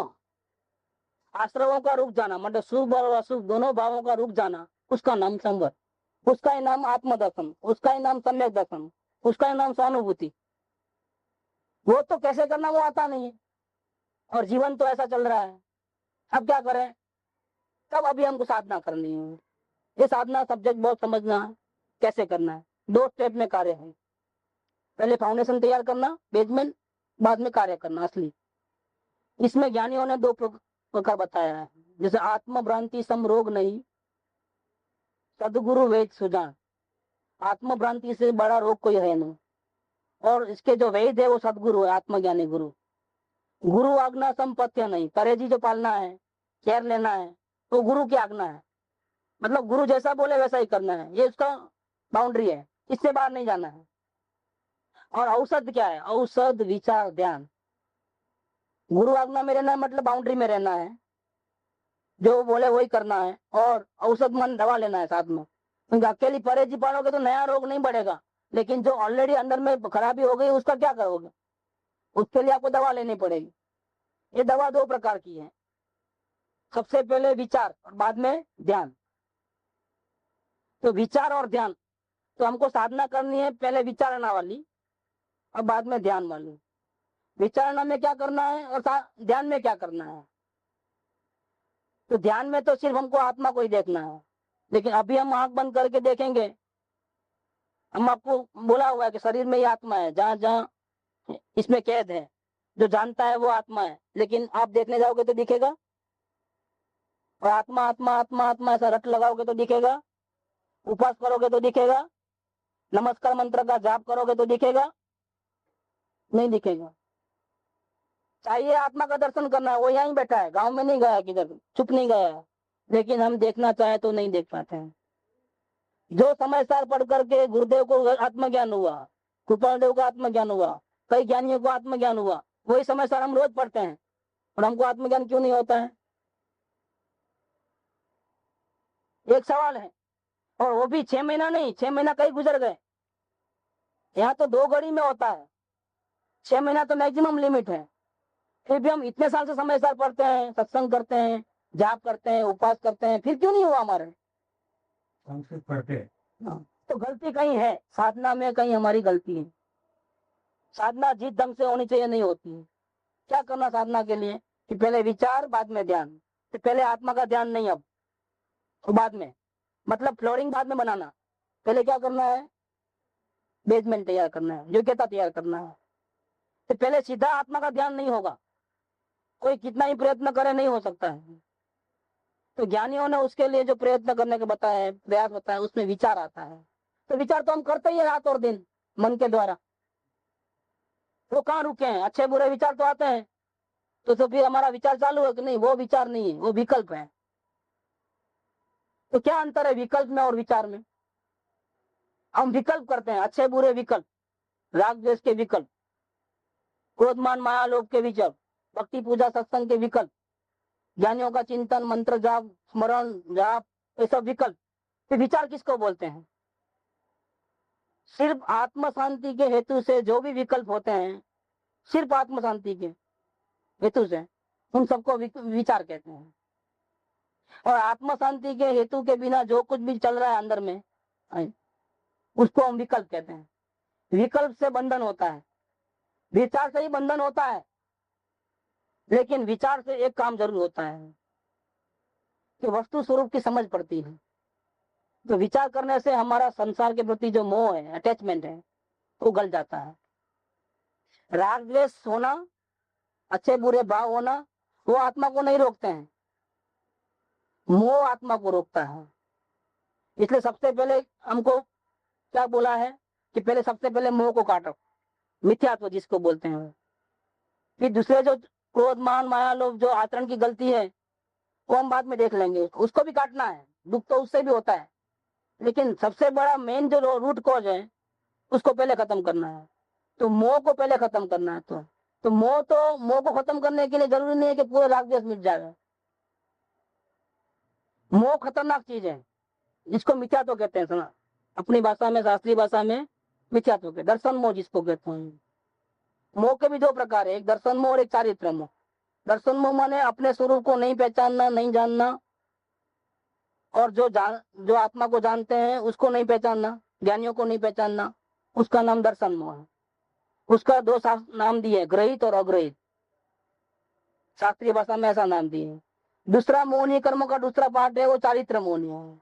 आश्रमों का रुक जाना, मतलब शुभ और अशुभ दोनों भावों का रुक जाना, उसका नाम संवर, उसका ही नाम आत्मदर्शन, उसका ही नाम सम्यक दर्शन, उसका ही नाम सहानुभूति। वो तो कैसे करना वो आता नहीं है, और जीवन तो ऐसा चल रहा है। अब क्या करें? तब अभी हमको साधना करनी है। ये साधना सब्जेक्ट बहुत समझना है, कैसे करना है। 2 स्टेप में कार्य है, पहले फाउंडेशन तैयार करना, बेसमेंट, बाद में कार्य करना असली। इसमें ज्ञानियों ने 2 प्रकार बताया है, जैसे आत्म भ्रांति सम रोग नहीं, सदगुरु वेद सुजान। आत्म भ्रांति से बड़ा रोग कोई है नहीं, और इसके जो वेद है वो सदगुरु है, आत्मज्ञानी गुरु। गुरु आज्ञा संपत्ति नहीं, परहेजी जो पालना है, केयर लेना है, तो गुरु की आज्ञा है। मतलब गुरु जैसा बोले वैसा ही करना है, ये उसका बाउंड्री है, इससे बाहर नहीं जाना है। और औषध क्या है? औषध विचार ध्यान। गुरु आज्ञा में रहना है मतलब बाउंड्री में रहना है, जो बोले वही करना है। और औषध मन दवा लेना है साथ में, क्योंकि अकेली परहेजी पालोगे तो नया रोग नहीं बढ़ेगा, लेकिन जो ऑलरेडी अंदर में खराबी हो गई उसका क्या करोगे? उसके लिए आपको दवा लेनी पड़ेगी। ये दवा 2 प्रकार की है, सबसे पहले विचार और बाद में ध्यान। तो विचार और ध्यान, तो हमको साधना करनी है पहले विचारणा वाली और बाद में ध्यान वाली। विचारणा में क्या करना है और ध्यान में क्या करना है? तो ध्यान में तो सिर्फ हमको आत्मा को ही देखना है, लेकिन अभी हम आंख बंद करके देखेंगे, हम आपको बोला हुआ है कि शरीर में ही आत्मा है, जहां जहां इसमें कैद है, जो जानता है वो आत्मा है। लेकिन आप देखने जाओगे तो दिखेगा, और आत्मा आत्मा आत्मा आत्मा ऐसा रट लगाओगे तो दिखेगा, उपवास करोगे तो दिखेगा, नमस्कार मंत्र का जाप करोगे तो दिखेगा, नहीं दिखेगा। चाहिए आत्मा का दर्शन करना है, वो यहीं बैठा है, गांव में नहीं गया, किधर चुप नहीं गया है, लेकिन हम देखना चाहे तो नहीं देख पाते हैं। जो समय सार पढ़ करके गुरुदेव को आत्मज्ञान हुआ, कृपाल देव को आत्मज्ञान हुआ, कई ज्ञानियों को आत्मज्ञान हुआ, वही समय सार हम रोज पढ़ते हैं और हमको आत्मज्ञान क्यों नहीं होता है? एक सवाल है। और वो भी 6 महीना नहीं, 6 महीना कई गुजर गए। यहाँ तो 2 घड़ी में होता है, 6 महीना तो मैक्सिमम लिमिट है। फिर भी हम इतने साल से समय सार पढ़ते हैं, सत्संग करते हैं, जाप करते हैं, उपवास करते हैं, फिर क्यों नहीं हुआ हमारे? हाँ, तो गलती कहीं है, साधना में कहीं हमारी गलती है। साधना जिस ढंग से होनी चाहिए नहीं होती है। क्या करना साधना के लिए कि पहले विचार बाद में ध्यान, तो पहले आत्मा का ध्यान नहीं, अब तो बाद में, मतलब फ्लोरिंग बाद में बनाना, पहले क्या करना है? बेसमेंट तैयार करना है, योग्यता तैयार करना है। तो पहले सीधा आत्मा का ध्यान नहीं होगा, कोई कितना ही प्रयत्न करे नहीं हो सकता है। तो ज्ञानियों ने उसके लिए जो प्रयत्न करने के बताया है, प्रयास बताया, उसमें विचार आता है। तो विचार तो हम करते ही है रात और दिन मन के द्वारा, वो कहाँ रुके हैं? अच्छे बुरे विचार तो आते हैं, तो फिर हमारा विचार चालू है कि नहीं? वो विचार नहीं है, वो विकल्प है। तो क्या अंतर है विकल्प में और विचार में? हम विकल्प करते हैं, अच्छे बुरे विकल्प, राग द्वेष के विकल्प, क्रोध मान माया लोभ के विकल्प, भक्ति पूजा सत्संग के विकल्प, ज्ञानियों का चिंतन मंत्र जाप स्मरण जाप, ये सब विकल्प। फिर विचार किसको बोलते हैं? सिर्फ आत्म शांति के हेतु से जो भी विकल्प होते हैं, सिर्फ आत्म शांति के हेतु से, उन सबको विचार कहते हैं। और आत्म शांति के हेतु के बिना जो कुछ भी चल रहा है अंदर में, उसको हम विकल्प कहते हैं। विकल्प से बंधन होता है, विचार से ही बंधन होता है, लेकिन विचार से एक काम जरूर होता है कि वस्तु स्वरूप की समझ पड़ती है। तो विचार करने से हमारा संसार के प्रति जो मोह है, अटैचमेंट है, वो गल जाता है। राग द्वेष होना, अच्छे बुरे भाव होना, वो आत्मा को नहीं रोकते हैं, मोह आत्मा को रोकता है। इसलिए सबसे पहले हमको क्या बोला है कि पहले सबसे पहले मोह को काटो, मिथ्यात्व जिसको बोलते हैं। फिर दूसरे जो क्रोध मान माया लोभ जो आचरण की गलती है, वो हम बाद में देख लेंगे, उसको भी काटना है। दुख तो उससे भी होता है, लेकिन सबसे बड़ा मेन जो रूट कॉज है, उसको पहले खत्म करना है। तो मोह को पहले खत्म करना है। तो मोह को खत्म करने के लिए जरूरी नहीं है कि पूरे राग द्वेष मिट जाए। मोह खतरनाक चीज है, जिसको मिथ्यात्व कहते हैं। सुना अपनी भाषा में, शास्त्रीय भाषा में मिथ्यात्व के दर्शन मोह जिसको कहते हैं। मोह के भी 2 प्रकार है, एक दर्शन मोह और एक चारित्र मोह। दर्शन मोह माने अपने स्वरूप को नहीं पहचानना, नहीं जानना, और जो आत्मा को जानते हैं उसको नहीं पहचानना, ज्ञानियों को नहीं पहचानना, उसका नाम दर्शन मोह है। उसका 2 नाम दिए, ग्रहित और अग्रहित, शास्त्रीय भाषा में ऐसा नाम दिए। दूसरा मोहनीय कर्मों का दूसरा पार्ट है, वो चारित्र मोहनीय है।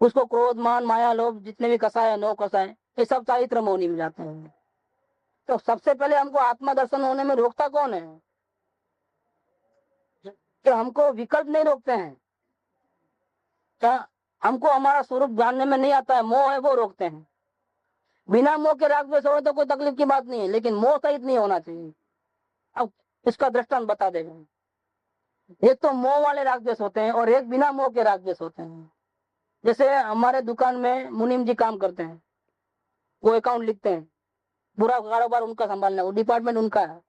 उसको क्रोध मान माया लोभ जितने भी कसाय 9 कसाय, ये सब चारित्र मोहनी में जाते हैं। तो सबसे पहले हमको आत्मा दर्शन होने में रोकता कौन है? कि हमको विकल्प नहीं रोकते हैं, क्या हमको हमारा स्वरूप जानने में नहीं आता है, मोह है वो रोकते हैं। बिना मोह के राग द्वेष हो तो कोई तकलीफ की बात नहीं है, लेकिन मोह सहित नहीं होना चाहिए। अब इसका दृष्टांत बता देगा। एक तो मोह वाले राग द्वेष होते हैं और एक बिना मोह के राग द्वेष होते हैं। जैसे हमारे दुकान में मुनीम जी काम करते हैं, वो अकाउंट लिखते हैं, पूरा कारोबार उनका संभालना है, वो डिपार्टमेंट उनका है।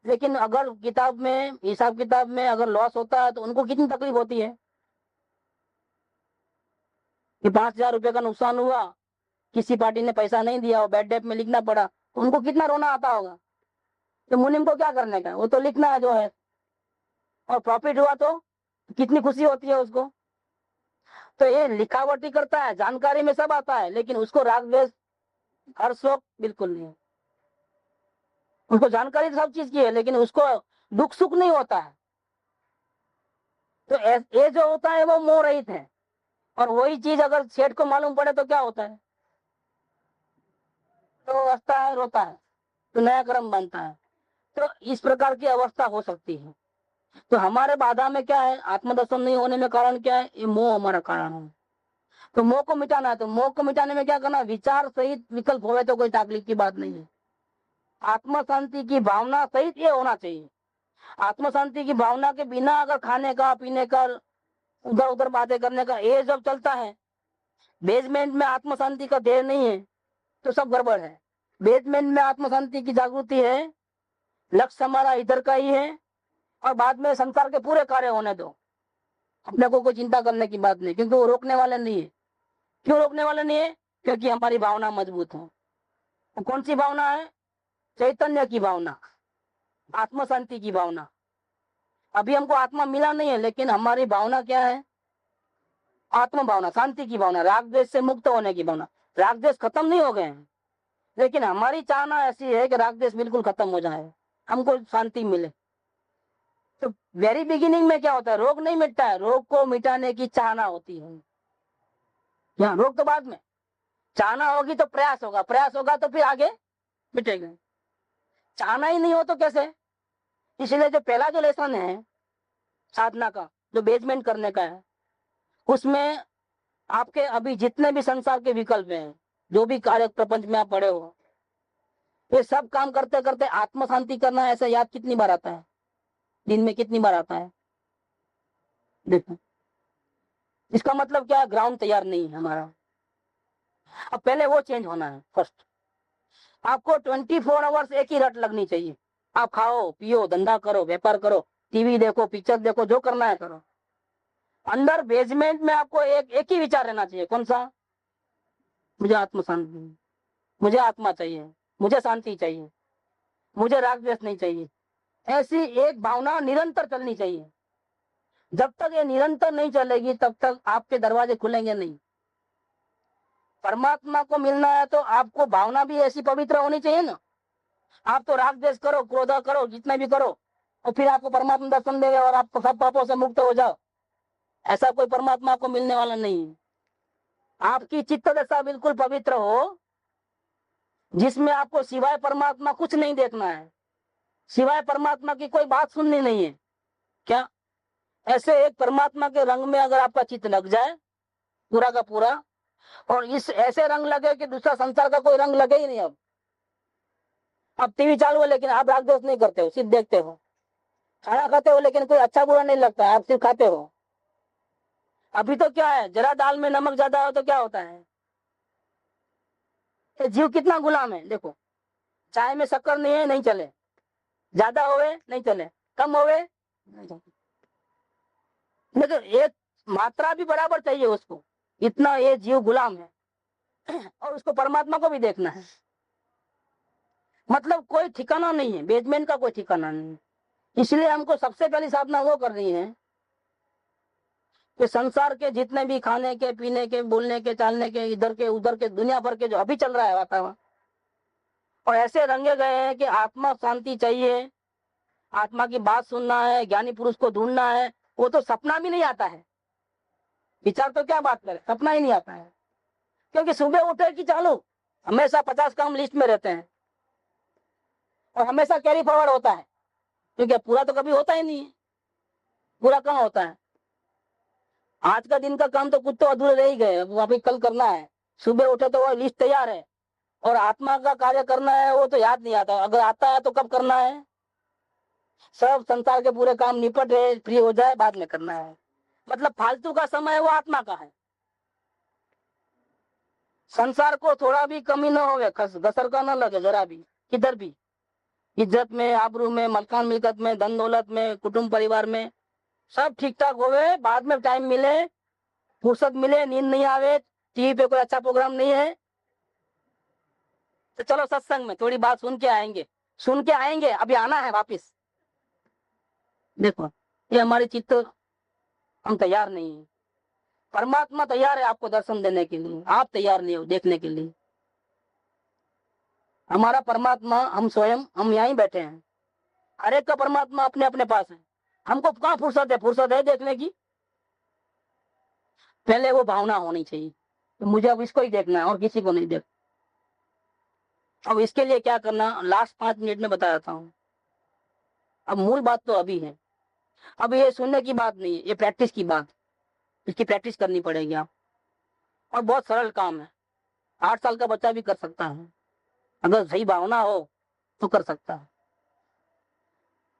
लेकिन अगर किताब में, हिसाब किताब में अगर लॉस होता है तो उनको कितनी तकलीफ होती है कि 5,000 रुपए का नुकसान हुआ, किसी पार्टी ने पैसा नहीं दिया, बैड डेट में लिखना पड़ा, तो उनको कितना रोना आता होगा। तो मुनीम को क्या करने का, वो तो लिखना है जो है। और प्रॉफिट हुआ तो कितनी खुशी होती है उसको। तो ये लिखावटी करता है, जानकारी में सब आता है, लेकिन उसको राग द्वेष हर्ष शोक बिल्कुल नहीं है। उसको जानकारी सब चीज की है, लेकिन उसको दुख सुख नहीं होता है। तो ये जो होता है वो मोह रहित है। और वही चीज अगर सेठ को मालूम पड़े तो क्या होता है? तो हंसता है, रोता है, तो नया कर्म बनता है। तो इस प्रकार की अवस्था हो सकती है। तो हमारे बाधा में क्या है? आत्मदर्शन नहीं होने में कारण क्या है? ये मोह हमारा कारण है। तो मोह को मिटाना है, तो मोह को मिटाने में क्या करना, विचार सहित विकल्प होवे तो कोई तकलीफ की बात नहीं है। आत्म शांति की भावना सहित ये होना चाहिए। आत्म शांति की भावना के बिना अगर खाने का, पीने का, उधर उधर बातें करने का ये जब चलता है, बेसमेंट में आत्म शांति का ध्येय नहीं है तो सब गड़बड़ है। बेसमेंट में आत्म शांति की जागृति है, लक्ष्य हमारा इधर का ही है, और बाद में संसार के पूरे कार्य होने दो, अपने को कोई चिंता करने की बात नहीं, क्योंकि वो रोकने वाले नहीं है। क्यों रोकने वाले नहीं है? क्योंकि हमारी भावना मजबूत है। वो कौन सी भावना है? चैतन्य की भावना, आत्म शांति की भावना। अभी हमको आत्मा मिला नहीं है, लेकिन हमारी भावना क्या है? आत्म भावना, शांति की भावना, राग द्वेष से मुक्त होने की भावना। राग द्वेष खत्म नहीं हो गए हैं, लेकिन हमारी चाहना ऐसी है कि राग द्वेष बिल्कुल खत्म हो जाए, हमको शांति मिले। तो वेरी बिगिनिंग में क्या होता है? रोग नहीं मिटता है, रोग को मिटाने की चाहना होती है। यहाँ रोग तो बाद में, चाहना होगी तो प्रयास होगा, प्रयास होगा तो फिर आगे मिटेगा। चाहना ही नहीं हो तो कैसे? इसलिए जो पहला जो लेसन है साधना का, जो बेसमेंट करने का है, उसमें आपके अभी जितने भी संसार के विकल्प हैं, जो भी कार्य प्रपंच में आप पढ़े हो, ये सब काम करते करते आत्म शांति करना है, ऐसा याद कितनी बार आता है? दिन में कितनी बार आता है? देखो, इसका मतलब क्या? ग्राउंड तैयार नहीं है हमारा। अब पहले वो चेंज होना है फर्स्ट। आपको 24 आवर्स एक ही रट लगनी चाहिए। आप खाओ, पियो, धंधा करो, व्यापार करो, टीवी देखो, पिक्चर देखो, जो करना है करो। अंदर बेसमेंट में आपको एक ही विचार रहना चाहिए। कौन सा? मुझे आत्म शांति, मुझे आत्मा चाहिए, मुझे शांति चाहिए, मुझे राग द्वेष नहीं चाहिए। ऐसी एक भावना निरंतर चलनी चाहिए। जब तक ये निरंतर नहीं चलेगी तब तक आपके दरवाजे खुलेंगे नहीं। परमात्मा को मिलना है तो आपको भावना भी ऐसी पवित्र होनी चाहिए ना। आप तो राग द्वेष करो, क्रोध करो, जितने भी करो, और फिर आपको परमात्मा दर्शन देगा और आप सब पापों से मुक्त हो जाओ, ऐसा कोई परमात्मा को मिलने वाला नहीं है। आपकी चित्त दशा बिल्कुल पवित्र हो, जिसमें आपको सिवाय परमात्मा कुछ नहीं देखना है, सिवाय परमात्मा की कोई बात सुननी नहीं है। क्या? ऐसे एक परमात्मा के रंग में अगर आपका चित्त लग जाए पूरा का पूरा, और इस ऐसे रंग लगे कि दूसरा संसार का कोई रंग लगे ही नहीं। अब टीवी चालू है लेकिन आप राग द्वेष नहीं करते हो, सिर्फ देखते हो। खाना खाते हो लेकिन कोई अच्छा बुरा नहीं लगता, आप सिर्फ खाते हो। अभी तो क्या है, जरा दाल में नमक ज्यादा हो तो क्या होता है? ये जीव कितना गुलाम है। देखो, चाय में शक्कर नहीं है, नहीं चले, ज्यादा होवे नहीं चले, कम होवे नहीं चले, लेकिन एक मात्रा भी बराबर चाहिए उसको। इतना ये जीव गुलाम है। और उसको परमात्मा को भी देखना है। मतलब कोई ठिकाना नहीं है, बेसमेंट का कोई ठिकाना नहीं है। इसलिए हमको सबसे पहली साधना वो करनी है कि संसार के जितने भी खाने के, पीने के, बोलने के, चालने के, इधर के उधर के, दुनिया भर के जो अभी चल रहा है वातावरण, और ऐसे रंगे गए हैं कि आत्मा शांति चाहिए, आत्मा की बात सुनना है, ज्ञानी पुरुष को ढूंढना है, वो तो सपना भी नहीं आता है। विचार तो क्या बात करे, सपना ही नहीं आता है। क्योंकि सुबह उठे कि चालू, हमेशा 50 काम लिस्ट में रहते हैं, और हमेशा कैरी फॉरवर्ड होता है, क्योंकि पूरा तो कभी होता ही नहीं है। पूरा कहाँ होता है? आज का दिन का काम तो कुछ तो अधूरे रह ही गए, अभी कल करना है। सुबह उठे तो वो लिस्ट तैयार है, और आत्मा का कार्य करना है वो तो याद नहीं आता। अगर आता है तो कब करना है? सब संसार के पूरे काम निपट रहे, फ्री हो जाए, बाद में करना है। मतलब फालतू का समय वो आत्मा का है। संसार को थोड़ा भी कमी न होवे, घसर का न लगे जरा भी, किधर भी, इज्जत में, आबरू में, मकान मिलकत में, धन दौलत में, कुटुंब परिवार में, सब ठीक ठाक होवे। बाद में टाइम मिले, फुर्सत मिले, नींद नहीं आवे, टीवी पे कोई अच्छा प्रोग्राम नहीं है, तो चलो सत्संग में थोड़ी बात सुन के आएंगे, सुन के आएंगे, अभी आना है वापिस। देखो, ये हमारी चित्त, हम तैयार नहीं है। परमात्मा तैयार है आपको दर्शन देने के लिए, आप तैयार नहीं हो देखने के लिए। हमारा परमात्मा, हम स्वयं, हम यहीं बैठे हैं। हर एक का परमात्मा अपने अपने पास है। हमको कहाँ फुर्सत है? फुर्सत है देखने की? पहले वो भावना होनी चाहिए तो मुझे अब इसको ही देखना है और किसी को नहीं देख। अब इसके लिए क्या करना, लास्ट 5 मिनट में बता देता हूँ। अब मूल बात तो अभी है, अब ये सुनने की बात नहीं है, ये प्रैक्टिस की बात। इसकी प्रैक्टिस करनी पड़ेगी। आप और बहुत सरल काम है, 8 साल का बच्चा भी कर सकता है, अगर सही भावना हो तो कर सकता है।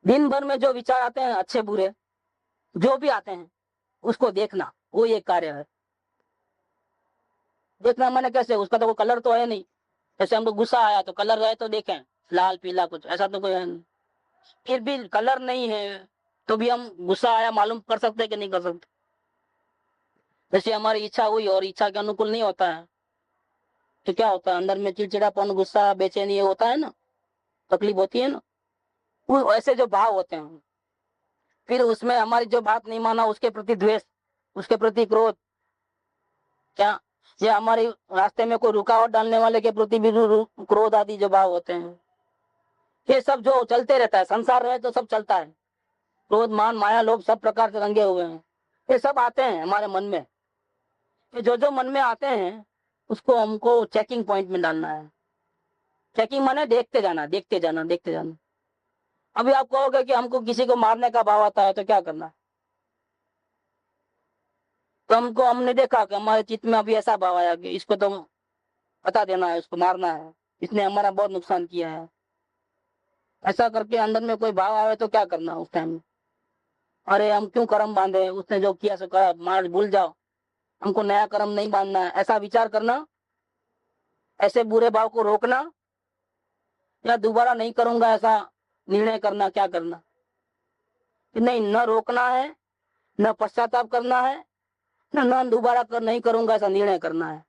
दिन भर में जो विचार आते हैं, अच्छे बुरे जो भी आते हैं, उसको देखना, वो एक कार्य है। देखना मैंने कैसे, उसका तो कोई कलर तो है नहीं। जैसे हमको गुस्सा आया तो कलर है तो देखें, लाल पीला कुछ ऐसा तो कोई है नहीं। फिर भी कलर नहीं है तो भी हम गुस्सा आया मालूम कर सकते कि नहीं कर सकते। जैसे हमारी इच्छा हुई और इच्छा के अनुकूल नहीं होता है तो क्या होता है, अंदर में चिड़चिड़ापन, गुस्सा, बेचैनी ये होता है ना, तकलीफ होती है ना। वो ऐसे जो भाव होते हैं, फिर उसमें हमारी जो बात नहीं माना उसके प्रति द्वेष, उसके प्रति क्रोध, क्या ये हमारी रास्ते में कोई रुकावट डालने वाले के प्रति भी क्रोध आदि जो भाव होते हैं, ये सब जो चलते रहता है संसार में, तो सब चलता है। क्रोध, मान, माया, लोभ सब प्रकार से रंगे हुए हैं, ये सब आते हैं हमारे मन में। ये जो जो मन में आते हैं उसको हमको चेकिंग पॉइंट में डालना है। चेकिंग माने देखते जाना, देखते जाना, देखते जाना। अभी आप कहोगे कि हमको किसी को मारने का भाव आता है तो क्या करना, तो हमने देखा कि हमारे चित्त में अभी ऐसा भाव आया कि इसको तो बता देना है, उसको मारना है, इसने हमारा बहुत नुकसान किया है। ऐसा करके अंदर में कोई भाव आवे तो क्या करना उस टाइम, अरे हम क्यों कर्म बांधे, उसने जो किया सो करा, मार भूल जाओ, हमको नया कर्म नहीं बांधना है, ऐसा विचार करना, ऐसे बुरे भाव को रोकना, या दोबारा नहीं करूंगा ऐसा निर्णय करना। क्या करना कि नहीं, न रोकना है, न पश्चाताप करना है, न दोबारा नहीं करूंगा ऐसा निर्णय करना है।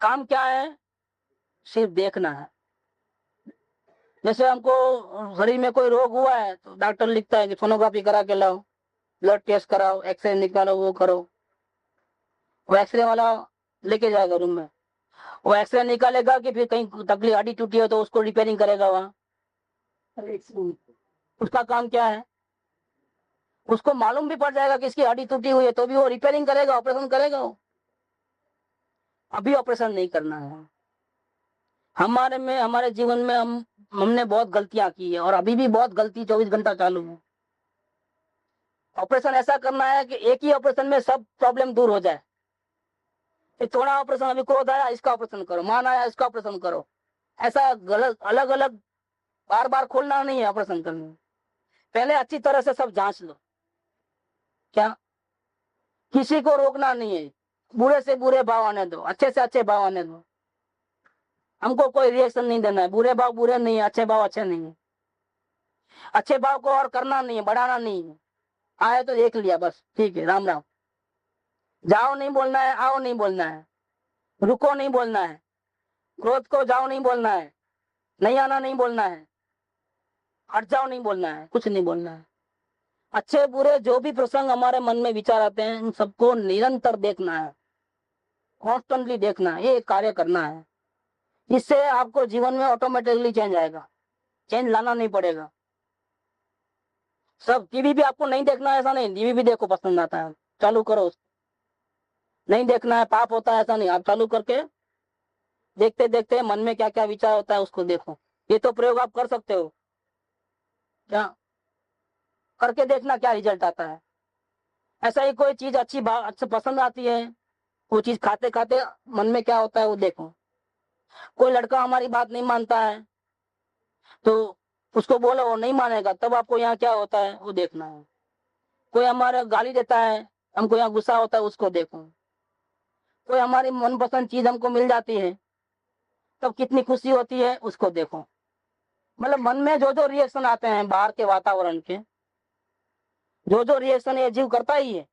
काम क्या है, सिर्फ देखना है। जैसे हमको शरीर में कोई रोग हुआ है तो डॉक्टर लिखता है कि सोनोग्राफी करा के लाओ, ब्लड टेस्ट कराओ, एक्सरे निकालो, वो करो। वो एक्सरे वाला लेके जाएगा रूम में, वो एक्सरे निकालेगा कि फिर कहीं तकलीफ, हड्डी टूटी हो तो उसको रिपेयरिंग करेगा वहां। उसका काम क्या है, उसको मालूम भी पड़ जाएगा कि इसकी हड्डी टूटी हुई है तो भी वो रिपेयरिंग करेगा, ऑपरेशन करेगा वो। अभी ऑपरेशन नहीं करना है। हमारे जीवन में हमने बहुत गलतियां की है और अभी भी बहुत गलती 24 घंटा चालू है। ऑपरेशन ऐसा करना है कि एक ही ऑपरेशन में सब प्रॉब्लम दूर हो जाए। थोड़ा ऑपरेशन, अभी क्रोध आया इसका ऑपरेशन करो, मान आया इसका ऑपरेशन करो, ऐसा गलत अलग अलग बार बार खोलना नहीं है ऑपरेशन करने। पहले अच्छी तरह से सब जांच लो। क्या, किसी को रोकना नहीं है, बुरे से बुरे भाव आने दो, अच्छे से अच्छे भाव आने दो। हमको कोई रिएक्शन नहीं देना है, बुरे भाव बुरे नहीं है, अच्छे भाव अच्छे नहीं है। अच्छे भाव को और करना नहीं है, बढ़ाना नहीं है। आए तो देख लिया बस, ठीक है, राम राम। जाओ नहीं बोलना है, आओ नहीं बोलना है, रुको नहीं बोलना है, क्रोध को जाओ नहीं बोलना है, नहीं आना नहीं बोलना है, हट जाओ नहीं बोलना है, कुछ नहीं बोलना है। अच्छे बुरे जो भी प्रसंग हमारे मन में विचार आते हैं उन सबको निरंतर देखना है, कॉन्स्टेंटली देखना है, ये कार्य करना है। इससे आपको जीवन में ऑटोमेटिकली चेंज आएगा, चेंज लाना नहीं पड़ेगा। सब टीवी भी आपको नहीं देखना है ऐसा नहीं, टीवी भी देखो, पसंद आता है चालू करो, नहीं देखना है पाप होता है ऐसा नहीं, आप चालू करके देखते देखते मन में क्या क्या विचार होता है उसको देखो। ये तो प्रयोग आप कर सकते हो, क्या करके देखना क्या रिजल्ट आता है। ऐसा ही कोई चीज अच्छी बात अच्छा पसंद आती है, वो चीज खाते खाते मन में क्या होता है वो देखो। कोई लड़का हमारी बात नहीं मानता है तो उसको बोलो, वो नहीं मानेगा, तब आपको यहाँ क्या होता है वो देखना है। कोई हमारा गाली देता है, हमको यहाँ गुस्सा होता है, उसको देखो। कोई हमारी मनपसंद चीज हमको मिल जाती है तब कितनी खुशी होती है उसको देखो। मतलब मन में जो जो रिएक्शन आते हैं बाहर के वातावरण के, जो जो रिएक्शन ये जीव करता ही है,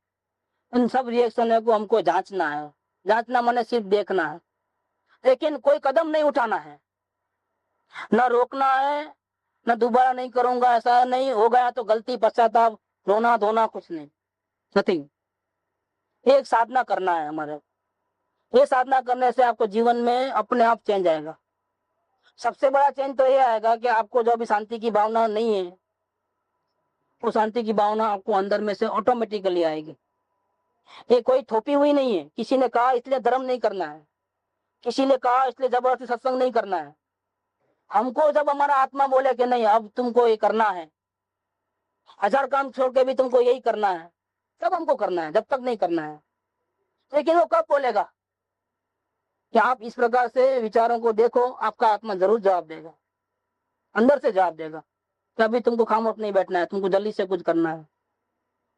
उन सब रिएक्शन को हमको जांचना है। जांचना माने सिर्फ देखना है, लेकिन कोई कदम नहीं उठाना है, न रोकना है, न दोबारा नहीं करूंगा, ऐसा नहीं हो गया तो गलती, पश्चाताप, रोना धोना कुछ नहीं, नथिंग। एक साधना करना है हमारे, ये साधना करने से आपको जीवन में अपने आप चेंज आएगा। सबसे बड़ा चेंज तो ये आएगा कि आपको जो भी शांति की भावना नहीं है, वो शांति की भावना आपको अंदर में से ऑटोमेटिकली आएगी। ये कोई थोपी हुई नहीं है, किसी ने कहा इसलिए धर्म नहीं करना है, किसी ने कहा इसलिए जबरदस्ती सत्संग नहीं करना है। हमको जब हमारा आत्मा बोले कि नहीं अब तुमको ये करना है, 1000 काम छोड़ के भी तुमको यही करना है, तब हमको करना है, जब तक नहीं करना है। लेकिन वो कब बोलेगा कि आप इस प्रकार से विचारों को देखो, आपका आत्मा जरूर जवाब देगा, अंदर से जवाब देगा कि अभी तुमको खामोश नहीं बैठना है, तुमको जल्दी से कुछ करना है।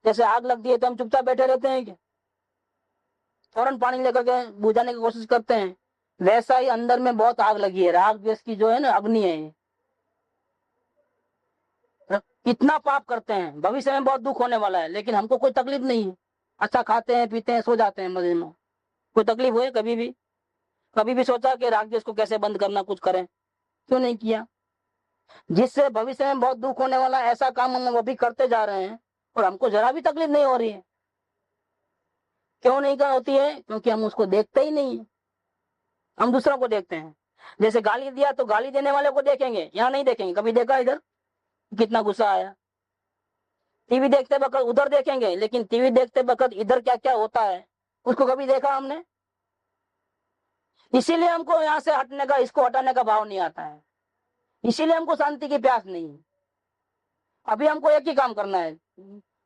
जैसे आग लगती है तो हम चुपचाप बैठे रहते हैं क्या, फौरन पानी लेकर के बुझाने की कोशिश करते हैं। वैसा ही अंदर में बहुत आग लगी है, राग द्वेष की जो है ना अग्नि है ये। कितना पाप करते हैं, भविष्य में बहुत दुख होने वाला है, लेकिन हमको कोई तकलीफ नहीं है। अच्छा खाते हैं, पीते हैं, सो जाते हैं मजे में। कोई तकलीफ हुई कभी भी? कभी भी सोचा कि राग द्वेष को कैसे बंद करना, कुछ करें? क्यों नहीं किया? जिससे भविष्य में बहुत दुख होने वाला ऐसा काम हम अभी करते जा रहे हैं और हमको जरा भी तकलीफ नहीं हो रही है। क्यों नहीं होती है? क्योंकि हम उसको देखते ही नहीं है, हम दूसरों को देखते हैं। जैसे गाली दिया तो गाली देने वाले को देखेंगे, यहाँ नहीं देखेंगे। कभी देखा इधर कितना गुस्सा आया? टीवी देखते वक्त उधर देखेंगे, लेकिन टीवी देखते वक्त इधर क्या क्या होता है उसको कभी देखा हमने? इसीलिए हमको यहाँ से हटने का, इसको हटाने का भाव नहीं आता है, इसीलिए हमको शांति की प्यास नहीं है। अभी हमको एक ही काम करना है,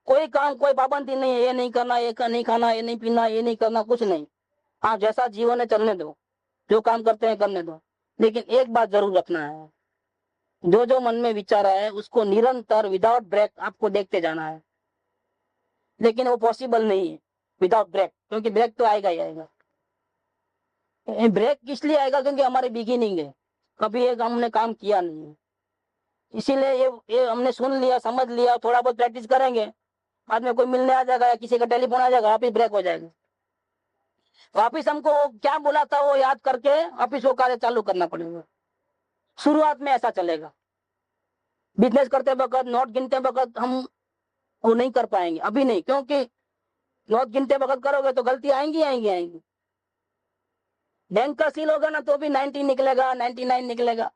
कोई काम, कोई पाबंदी नहीं है, ये नहीं करना, ये नहीं खाना, ये नहीं पीना, ये नहीं करना, कुछ नहीं। हाँ, जैसा जीवन है चलने दो, जो काम करते हैं करने दो, लेकिन एक बात जरूर रखना है, जो जो मन में विचार है उसको निरंतर विदाउट ब्रेक आपको देखते जाना है। लेकिन वो पॉसिबल नहीं है विदाउट ब्रेक, क्योंकि ब्रेक तो आएगा ही आएगा। ब्रेक किस लिए आएगा? क्योंकि हमारी बिगिनिंग है, कभी एक हमने काम किया नहीं है, इसीलिए ये हमने सुन लिया, समझ लिया, थोड़ा बहुत प्रैक्टिस करेंगे, बाद में कोई मिलने आ जाएगा या किसी का टेलीफोन आ जाएगा, वापिस ब्रेक हो जाएगा। वापिस हमको क्या बोला था वो याद करके वापिस वो कार्य चालू करना पड़ेगा। शुरुआत में ऐसा चलेगा, बिजनेस करते वक्त, नोट गिनते वक्त हम वो नहीं कर पाएंगे, अभी नहीं, क्योंकि नोट गिनते वक्त करोगे तो गलती आएंगी आएंगी आएंगी। बैंक का सील होगा ना तो भी 90 निकलेगा, 99 निकलेगा,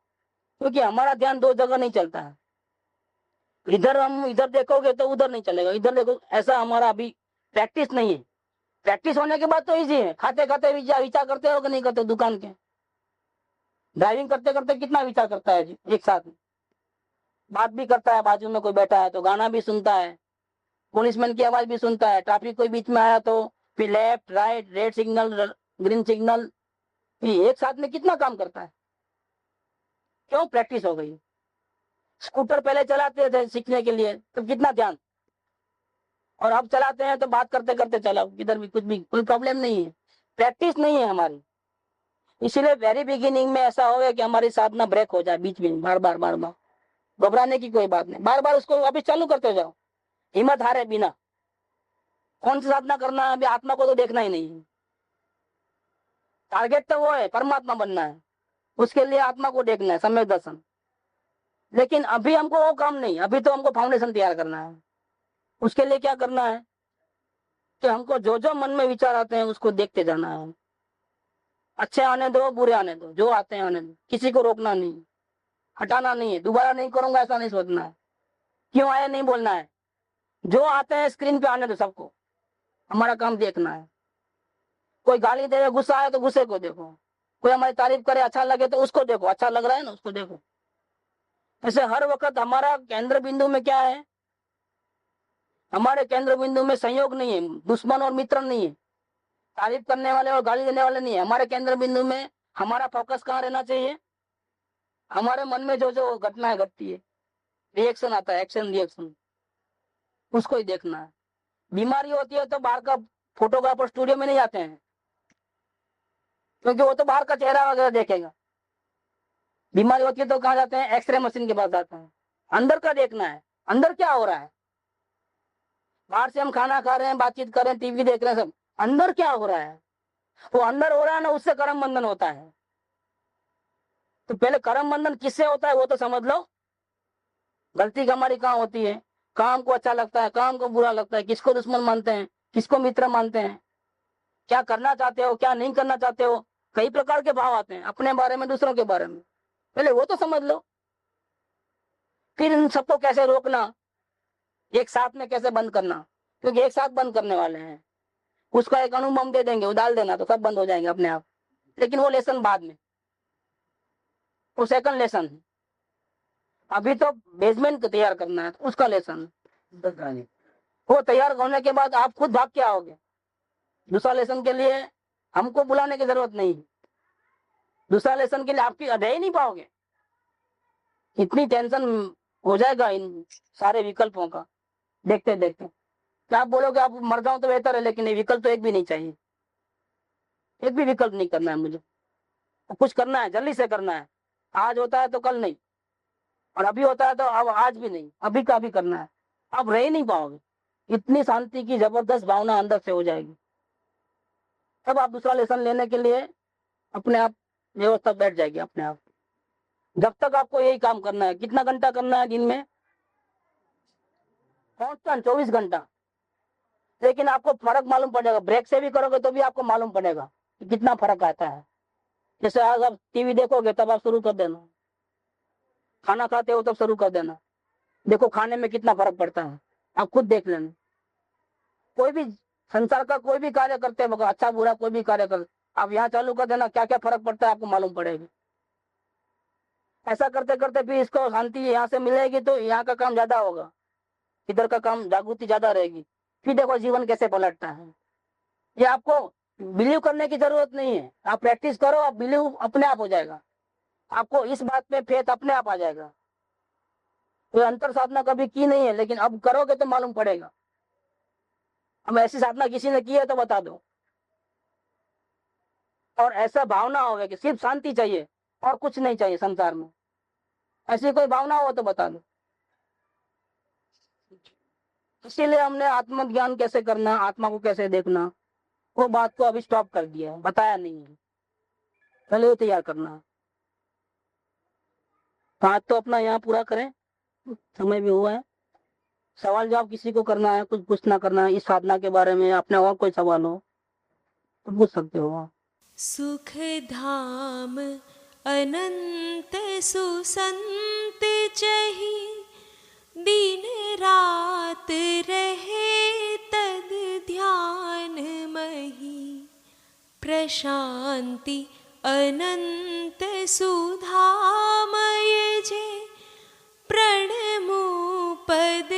क्योंकि हमारा ध्यान दो जगह नहीं चलता है। इधर हम इधर देखोगे तो उधर नहीं चलेगा, इधर देखो, ऐसा हमारा अभी प्रैक्टिस नहीं है। प्रैक्टिस होने के बाद तो इजी है, खाते खाते विचार करते हो कि नहीं करते? दुकान के ड्राइविंग करते करते कितना विचार करता है जी, एक साथ में बात भी करता है, बाजू में कोई बैठा है तो गाना भी सुनता है, पुलिसमैन की आवाज भी सुनता है, ट्रैफिक कोई बीच में आया तो फिर left right, red signal, green signal, एक साथ में कितना काम करता है। क्यों? प्रैक्टिस हो गई। स्कूटर पहले चलाते थे सीखने के लिए तो कितना ध्यान, और अब चलाते हैं तो बात करते करते चलाओ, किधर भी कुछ भी कोई प्रॉब्लम नहीं है, प्रैक्टिस नहीं है हमारी। इसीलिए वेरी बिगिनिंग में ऐसा हो कि हमारी साधना ब्रेक हो जाए बीच में, बार बार बार बार। घबराने की कोई बात नहीं, बार बार उसको वापिस चालू करते जाओ, हिम्मत हारे बिना। कौन सी साधना करना है? अभी आत्मा को तो देखना ही नहीं है, टारगेट तो वो है परमात्मा बनना है, उसके लिए आत्मा को देखना है, सम्यक दर्शन। लेकिन अभी हमको वो काम नहीं, अभी तो हमको फाउंडेशन तैयार करना है। उसके लिए क्या करना है कि हमको जो जो मन में विचार आते हैं उसको देखते जाना है। अच्छे आने दो, बुरे आने दो, जो आते हैं आने दो, किसी को रोकना नहीं, हटाना नहीं है। दोबारा नहीं करूंगा ऐसा नहीं सोचना है, क्यों आए नहीं बोलना है, जो आते हैं स्क्रीन पे आने दो सबको, हमारा काम देखना है। कोई गाली दे, गुस्सा आए तो गुस्से को देखो, कोई हमारी तारीफ करे, अच्छा लगे तो उसको देखो, अच्छा लग रहा है ना उसको देखो। ऐसे हर वक्त हमारा केंद्र बिंदु में क्या है? हमारे केंद्र बिंदु में संयोग नहीं है, दुश्मन और मित्र नहीं है, तारीफ करने वाले और गाली देने वाले नहीं है। हमारे केंद्र बिंदु में हमारा फोकस कहाँ रहना चाहिए? हमारे मन में जो जो घटनाएं घटती है, रिएक्शन आता है, एक्शन रिएक्शन, उसको ही देखना है। बीमारी होती है तो बाहर का फोटोग्राफर स्टूडियो में नहीं आते हैं, क्योंकि वो तो बाहर का चेहरा वगैरह देखेगा। बीमारी होती है तो कहाँ जाते हैं? एक्सरे मशीन के पास जाते हैं। अंदर का देखना है, अंदर क्या हो रहा है। बाहर से हम खाना खा रहे हैं, बातचीत कर रहे हैं, टीवी देख रहे हैं, सब अंदर क्या हो रहा है? वो अंदर हो रहा है ना, उससे कर्म बंधन होता है। तो पहले कर्म बंधन किससे होता है वो तो समझ लो। गलती हमारी कहाँ होती है? काम को अच्छा लगता है, काम को बुरा लगता है, किसको दुश्मन मानते हैं, किसको मित्र मानते हैं, क्या करना चाहते हो, क्या नहीं करना चाहते हो, कई प्रकार के भाव आते हैं अपने बारे में, दूसरों के बारे में। पहले वो तो समझ लो, फिर इन सबको कैसे रोकना, एक साथ में कैसे बंद करना, क्योंकि एक साथ बंद करने वाले हैं। उसका एक अणु हम दे देंगे, उडाल देना तो सब बंद हो जाएंगे अपने आप। लेकिन वो लेसन बाद में, वो सेकंड लेसन है। अभी तो बेसमेंट तैयार करना है, उसका लेसन। वो तैयार होने के बाद आप खुद भाग के आओगे, दूसरा लेसन के लिए हमको बुलाने की जरूरत नहीं। दूसरा लेसन के लिए आपकी रह ही नहीं पाओगे, इतनी टेंशन हो जाएगा इन सारे विकल्पों का देखते देखते। क्या आप बोलोगे आप मर जाओ तो बेहतर है, लेकिन ये विकल्प तो एक भी नहीं चाहिए, एक भी विकल्प नहीं करना है मुझे। कुछ करना है, जल्दी से करना है। आज होता है तो कल नहीं, और अभी होता है तो अब आज भी नहीं, अभी का भी करना है। आप रह ही नहीं पाओगे, इतनी शांति की जबरदस्त भावना अंदर से हो जाएगी। तब आप दूसरा लेसन लेने के लिए अपने आप व्यवस्था बैठ जाएगी अपने आप। जब तक आपको यही काम करना है, कितना घंटा करना है दिन में? कांस्टेंट 24 घंटा। लेकिन आपको फर्क मालूम पड़ेगा, ब्रेक से भी करोगे तो भी आपको मालूम पड़ेगा कि कितना फर्क आता है। जैसे आज आप टीवी देखोगे तब आप शुरू कर देना, खाना खाते हो तब शुरू कर देना, देखो खाने में कितना फर्क पड़ता है, आप खुद देख लेना। कोई भी संसार का कोई भी कार्य करते हैं, अच्छा बुरा कोई भी कार्य कर, आप यहाँ चालू कर देना, क्या क्या फर्क पड़ता है आपको मालूम पड़ेगा। ऐसा करते करते फिर इसको शांति यहाँ से मिलेगी तो यहाँ का काम ज्यादा होगा, इधर का काम जागृति ज्यादा रहेगी। फिर देखो जीवन कैसे पलटता है। ये आपको बिलीव करने की जरूरत नहीं है, आप प्रैक्टिस करो, आप बिलीव अपने आप हो जाएगा। आपको इस बात पे फेथ अपने आप आ जाएगा। कोई अंतर साधना कभी की नहीं है, लेकिन अब करोगे तो मालूम पड़ेगा। अब ऐसी साधना किसी ने की है तो बता दो। और ऐसा भावना होगा कि सिर्फ शांति चाहिए और कुछ नहीं चाहिए संसार में, ऐसी कोई भावना हो तो बता दो। इसीलिए हमने आत्मज्ञान कैसे करना, आत्मा को कैसे देखना, वो बात को अभी स्टॉप कर दिया है, बताया नहीं है, पहले वो तैयार करना है। तो आज तो अपना यहाँ पूरा करें, समय भी हुआ है। सवाल जवाब किसी को करना है, कुछ पूछना करना है इस साधना के बारे में, अपने और कोई सवाल हो तो पूछ सकते हो आप। सुख धाम अनंत सुसंत चही, दिन रात रहे तद ध्यान मही। प्रशांति अनंत सुधामय जे, प्रणमु पद